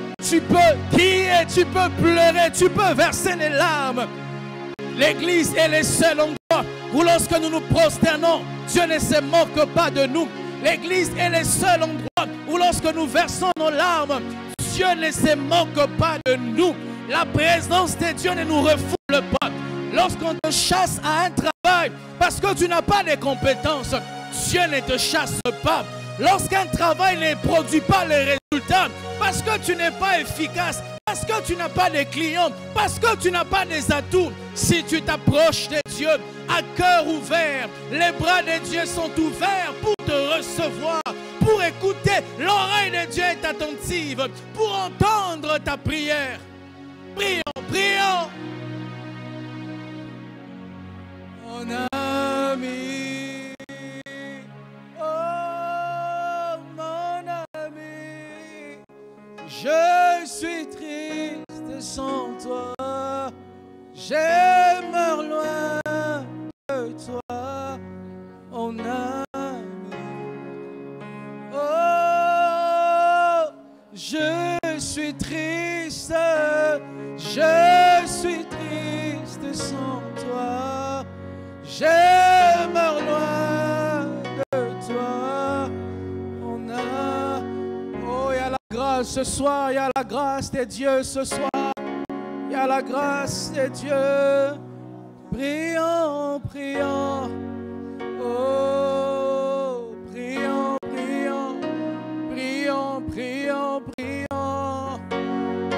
crier, tu peux pleurer, tu peux verser les larmes. L'église est le seul endroit où lorsque nous nous prosternons, Dieu ne se moque pas de nous. L'église est le seul endroit où lorsque nous versons nos larmes, Dieu ne se moque pas de nous. La présence de Dieu ne nous refoule pas. Lorsqu'on te chasse à un travail parce que tu n'as pas de compétences, Dieu ne te chasse pas. Lorsqu'un travail ne produit pas les résultats parce que tu n'es pas efficace, parce que tu n'as pas de clients, parce que tu n'as pas des atouts, si tu t'approches de Dieu à cœur ouvert, les bras de Dieu sont ouverts pour te recevoir, pour écouter. L'oreille de Dieu est attentive pour entendre ta prière. Prions, prions. Mon ami, oh mon ami, je suis triste sans toi, j'aimerais loin de toi, mon ami. Oh, je suis triste, je suis triste sans toi, j'aimerais loin de toi, mon âme. Oh, il y a la grâce ce soir, il y a la grâce de Dieu ce soir, il y a la grâce de Dieu. Prions, prions, oh, prions, prions, prions, prions, prions,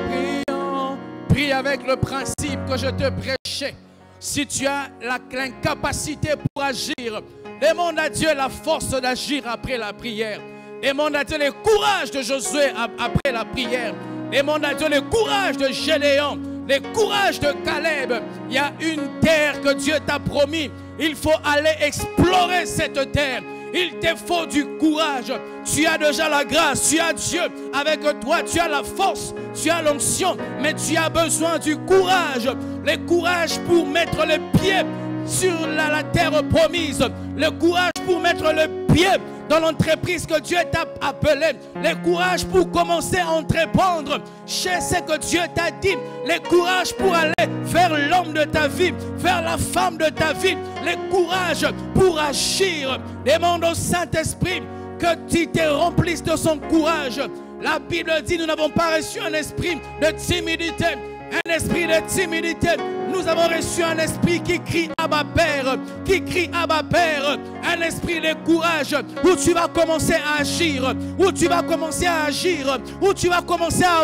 prions. Prie avec le principe que je te prêchais. Si tu as l'incapacité pour agir, demande à Dieu la force d'agir après la prière. Demande à Dieu le courage de Josué après la prière. Demande à Dieu le courage de Gédéon, le courage de Caleb. Il y a une terre que Dieu t'a promis. Il faut aller explorer cette terre. Il te faut du courage. Tu as déjà la grâce, tu as Dieu avec toi, tu as la force, tu as l'onction, mais tu as besoin du courage. Le courage pour mettre les pieds sur la terre promise, le courage pour mettre le pied dans l'entreprise que Dieu t'a appelé, le courage pour commencer à entreprendre chez ce que Dieu t'a dit, le courage pour aller vers l'homme de ta vie, vers la femme de ta vie, le courage pour agir. Demande au Saint-Esprit que tu te remplisses de son courage. La Bible dit, nous n'avons pas reçu un esprit de timidité. Un esprit de timidité. Nous avons reçu un esprit qui crie Abba Père, qui crie Abba Père. Un esprit de courage où tu vas commencer à agir, où tu vas commencer à agir, où tu vas commencer à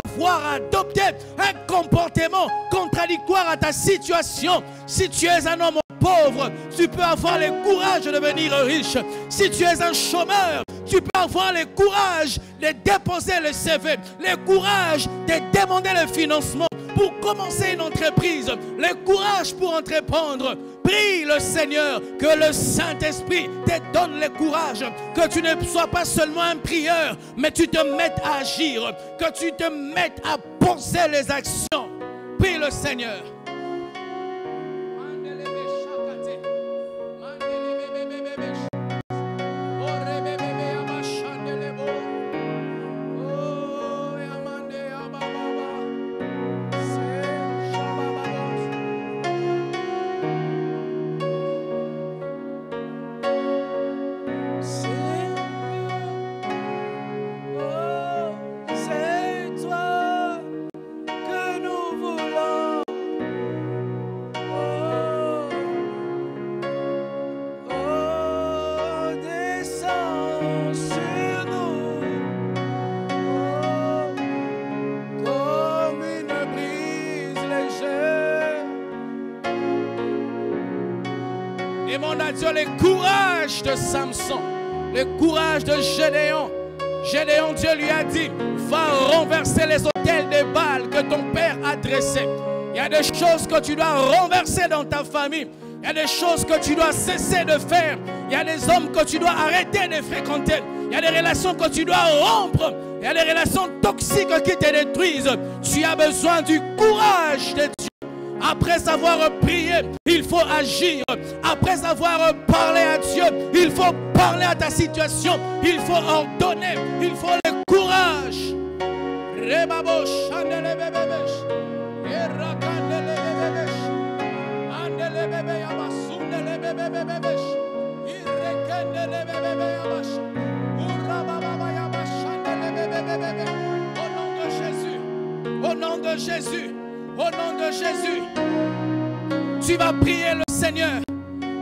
adopter un comportement contradictoire à ta situation. Si tu es un homme pauvre, tu peux avoir le courage de devenir riche. Si tu es un chômeur, tu peux avoir le courage de déposer le CV, le courage de demander le financement pour commencer une entreprise, le courage pour entreprendre. Prie le Seigneur que le Saint-Esprit te donne le courage, que tu ne sois pas seulement un prieur, mais tu te mettes à agir, que tu te mettes à penser les actions. Prie le Seigneur. Demande à Dieu le courage de Samson, le courage de Gédéon. Gédéon, Dieu lui a dit, va renverser les autels de Baal que ton père a dressés. Il y a des choses que tu dois renverser dans ta famille. Il y a des choses que tu dois cesser de faire. Il y a des hommes que tu dois arrêter de fréquenter. Il y a des relations que tu dois rompre. Il y a des relations toxiques qui te détruisent. Tu as besoin du courage de Dieu. Après avoir prié, il faut agir. Après avoir parlé à Dieu, il faut parler à ta situation. Il faut ordonner. Il faut le courage. Au nom de Jésus, au nom de Jésus, tu vas prier le Seigneur.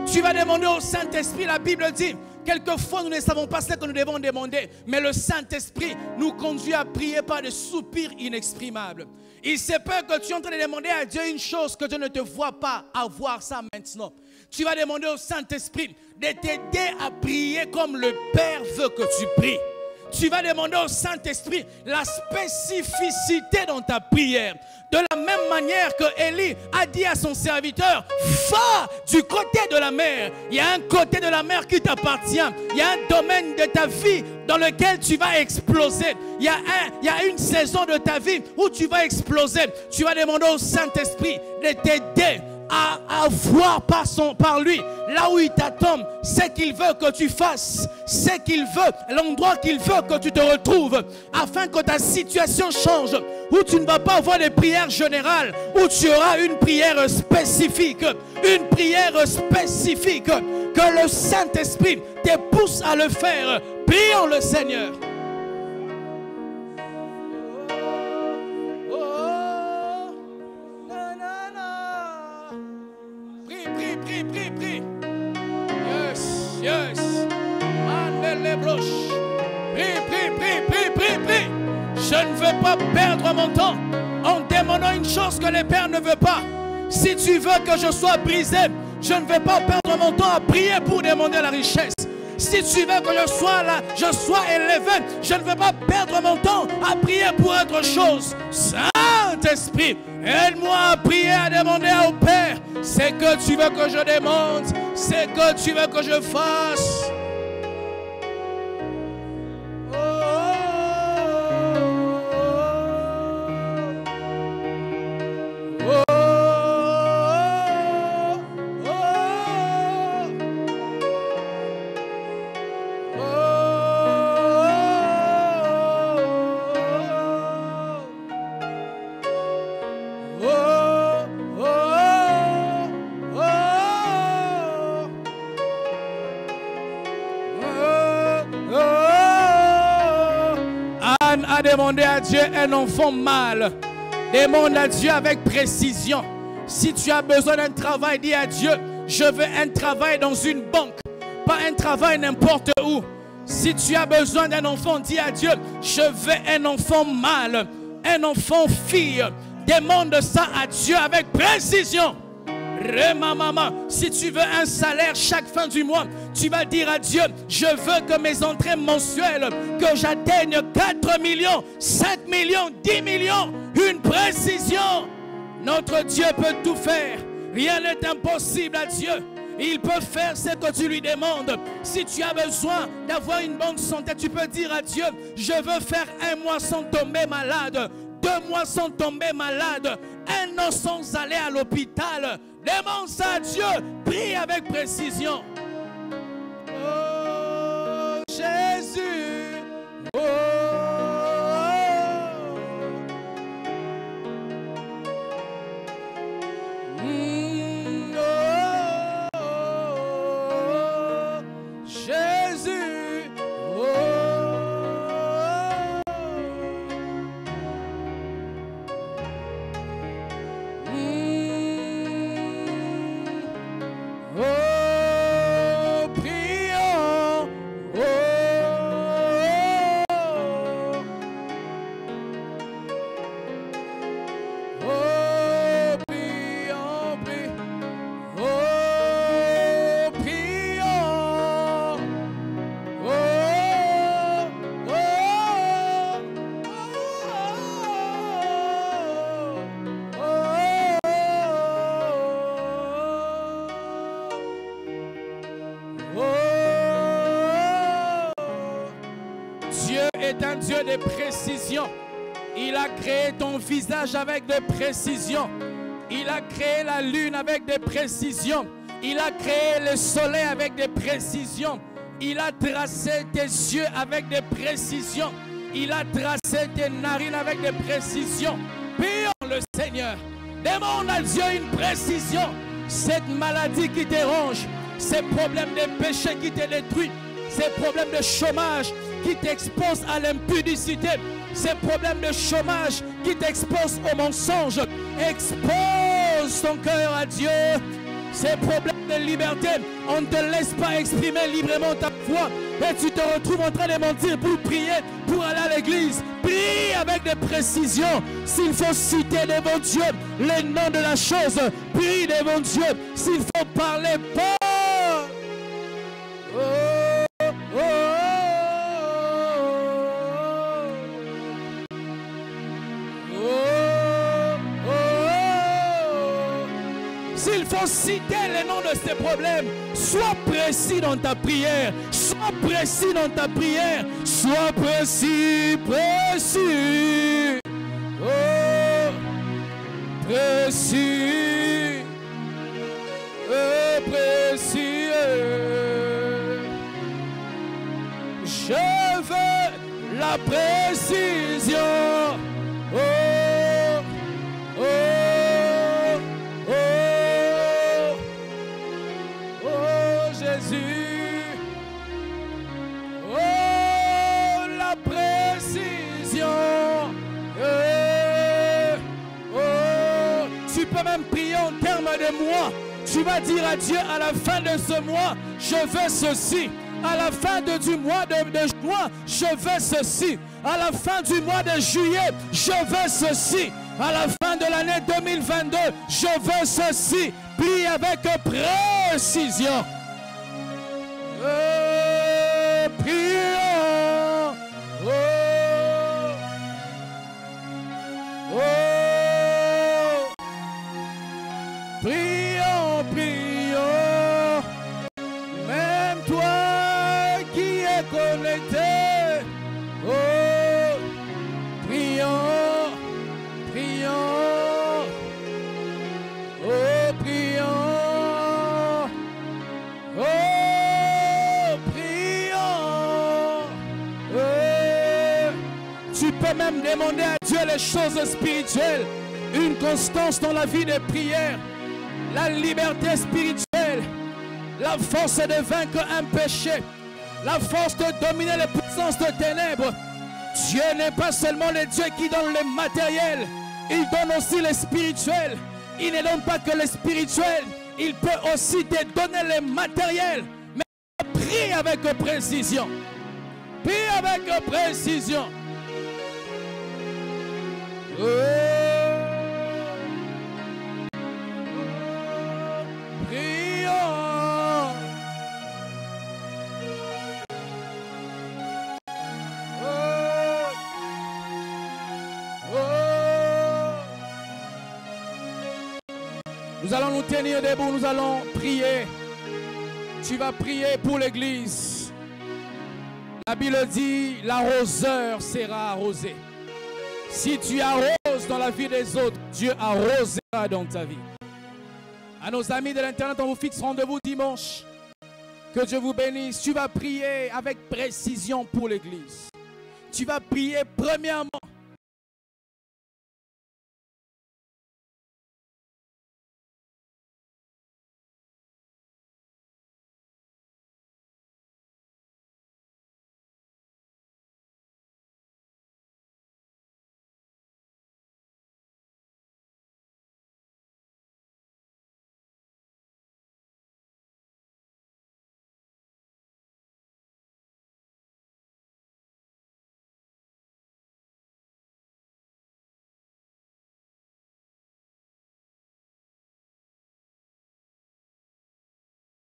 Tu vas demander au Saint-Esprit. La Bible dit, quelquefois nous ne savons pas ce que nous devons demander, mais le Saint-Esprit nous conduit à prier par des soupirs inexprimables. Il se peut que tu es en train de demander à Dieu une chose que Dieu ne te voit pas avoir ça maintenant. Tu vas demander au Saint-Esprit de t'aider à prier comme le Père veut que tu pries. Tu vas demander au Saint-Esprit la spécificité dans ta prière. De la même manière que Élie a dit à son serviteur, va du côté de la mer. Il y a un côté de la mer qui t'appartient. Il y a un domaine de ta vie dans lequel tu vas exploser. Il y a une saison de ta vie où tu vas exploser. Tu vas demander au Saint-Esprit de t'aider à voir par lui, là où il t'attend, ce qu'il veut que tu fasses, ce qu'il veut, l'endroit qu'il veut que tu te retrouves, afin que ta situation change, où tu ne vas pas avoir des prières générales, où tu auras une prière spécifique, que le Saint-Esprit te pousse à le faire. Prions le Seigneur. Prie. Yes. Prie. Je ne veux pas perdre mon temps en demandant une chose que le Père ne veut pas. Si tu veux que je sois brisé, je ne vais pas perdre mon temps à prier pour demander la richesse. Si tu veux que je sois élevé, je ne vais pas perdre mon temps à prier pour autre chose. Saint-Esprit, aide-moi à prier, à demander au Père. C'est que tu veux que je demande, c'est que tu veux que je fasse. Anne a demandé à Dieu un enfant mâle. Demande à Dieu avec précision. Si tu as besoin d'un travail, dis à Dieu, je veux un travail dans une banque, pas un travail n'importe où. Si tu as besoin d'un enfant, dis à Dieu, je veux un enfant mâle, un enfant fille. Demande ça à Dieu avec précision. Si tu veux un salaire chaque fin du mois, tu vas dire à Dieu, je veux que mes entrées mensuelles, que j'atteigne 4 millions, 5 millions, 10 millions. Une précision. Notre Dieu peut tout faire. Rien n'est impossible à Dieu. Il peut faire ce que tu lui demandes. Si tu as besoin d'avoir une bonne santé, tu peux dire à Dieu, je veux faire 1 mois sans tomber malade, 2 mois sans tomber malade, 1 an sans aller à l'hôpital. Demande ça à Dieu. Prie avec précision. Oh Jésus. Oh. Jésus, oh, oh, prions, oh, oh, prions, prions, oh, prions. Dieu est un Dieu de précision. Il a créé ton visage avec de précision. Il a créé la lune avec de précision. Il a créé le soleil avec de précision. Il a tracé tes yeux avec de précision. Il a tracé tes narines avec de précision. Prions le Seigneur. Demande à Dieu une précision. Cette maladie qui te ronge, ces problèmes de péché qui te détruisent, ces problèmes de chômage qui t'exposent à l'impudicité, ces problèmes de chômage qui t'exposent au mensonge, expose ton cœur à Dieu. Ces problèmes de liberté, on ne te laisse pas exprimer librement ta foi et tu te retrouves en train de mentir pour prier, pour aller à l'église. Prie avec des précisions. S'il faut citer devant Dieu les noms de la chose, prie devant Dieu. S'il faut parler, parle. Oh, oh, s'il faut citer les noms de ces problèmes, sois précis dans ta prière. Sois précis dans ta prière. Sois précis, précis. Oh, précis. Oh, précis. Je veux la précision. Oh, oh. Tu peux même prier en termes de mois. Tu vas dire à Dieu à la fin de ce mois, je veux ceci. À la fin du mois de juin, je veux ceci. À la fin du mois de juillet, je veux ceci. À la fin de l'année 2022, je veux ceci. Prie avec précision. Prions. Oh. Oh. Prions, prions, même toi qui es connecté. Oh, prions, prions, oh, prions, oh, prions. Oh. Tu peux même demander à Dieu les choses spirituelles, une constance dans la vie de prière. La liberté spirituelle, la force de vaincre un péché, la force de dominer les puissances de ténèbres. Dieu n'est pas seulement le Dieu qui donne le matériel, il donne aussi le spirituel. Il ne donne pas que le spirituel, il peut aussi te donner le matériel. Mais prie avec précision. Prie avec précision. Nous allons nous tenir debout, nous allons prier. Tu vas prier pour l'église. La Bible dit, l'arroseur sera arrosé. Si tu arroses dans la vie des autres, Dieu arrosera dans ta vie. À nos amis de l'Internet, on vous fixe rendez-vous dimanche. Que Dieu vous bénisse. Tu vas prier avec précision pour l'église. Tu vas prier premièrement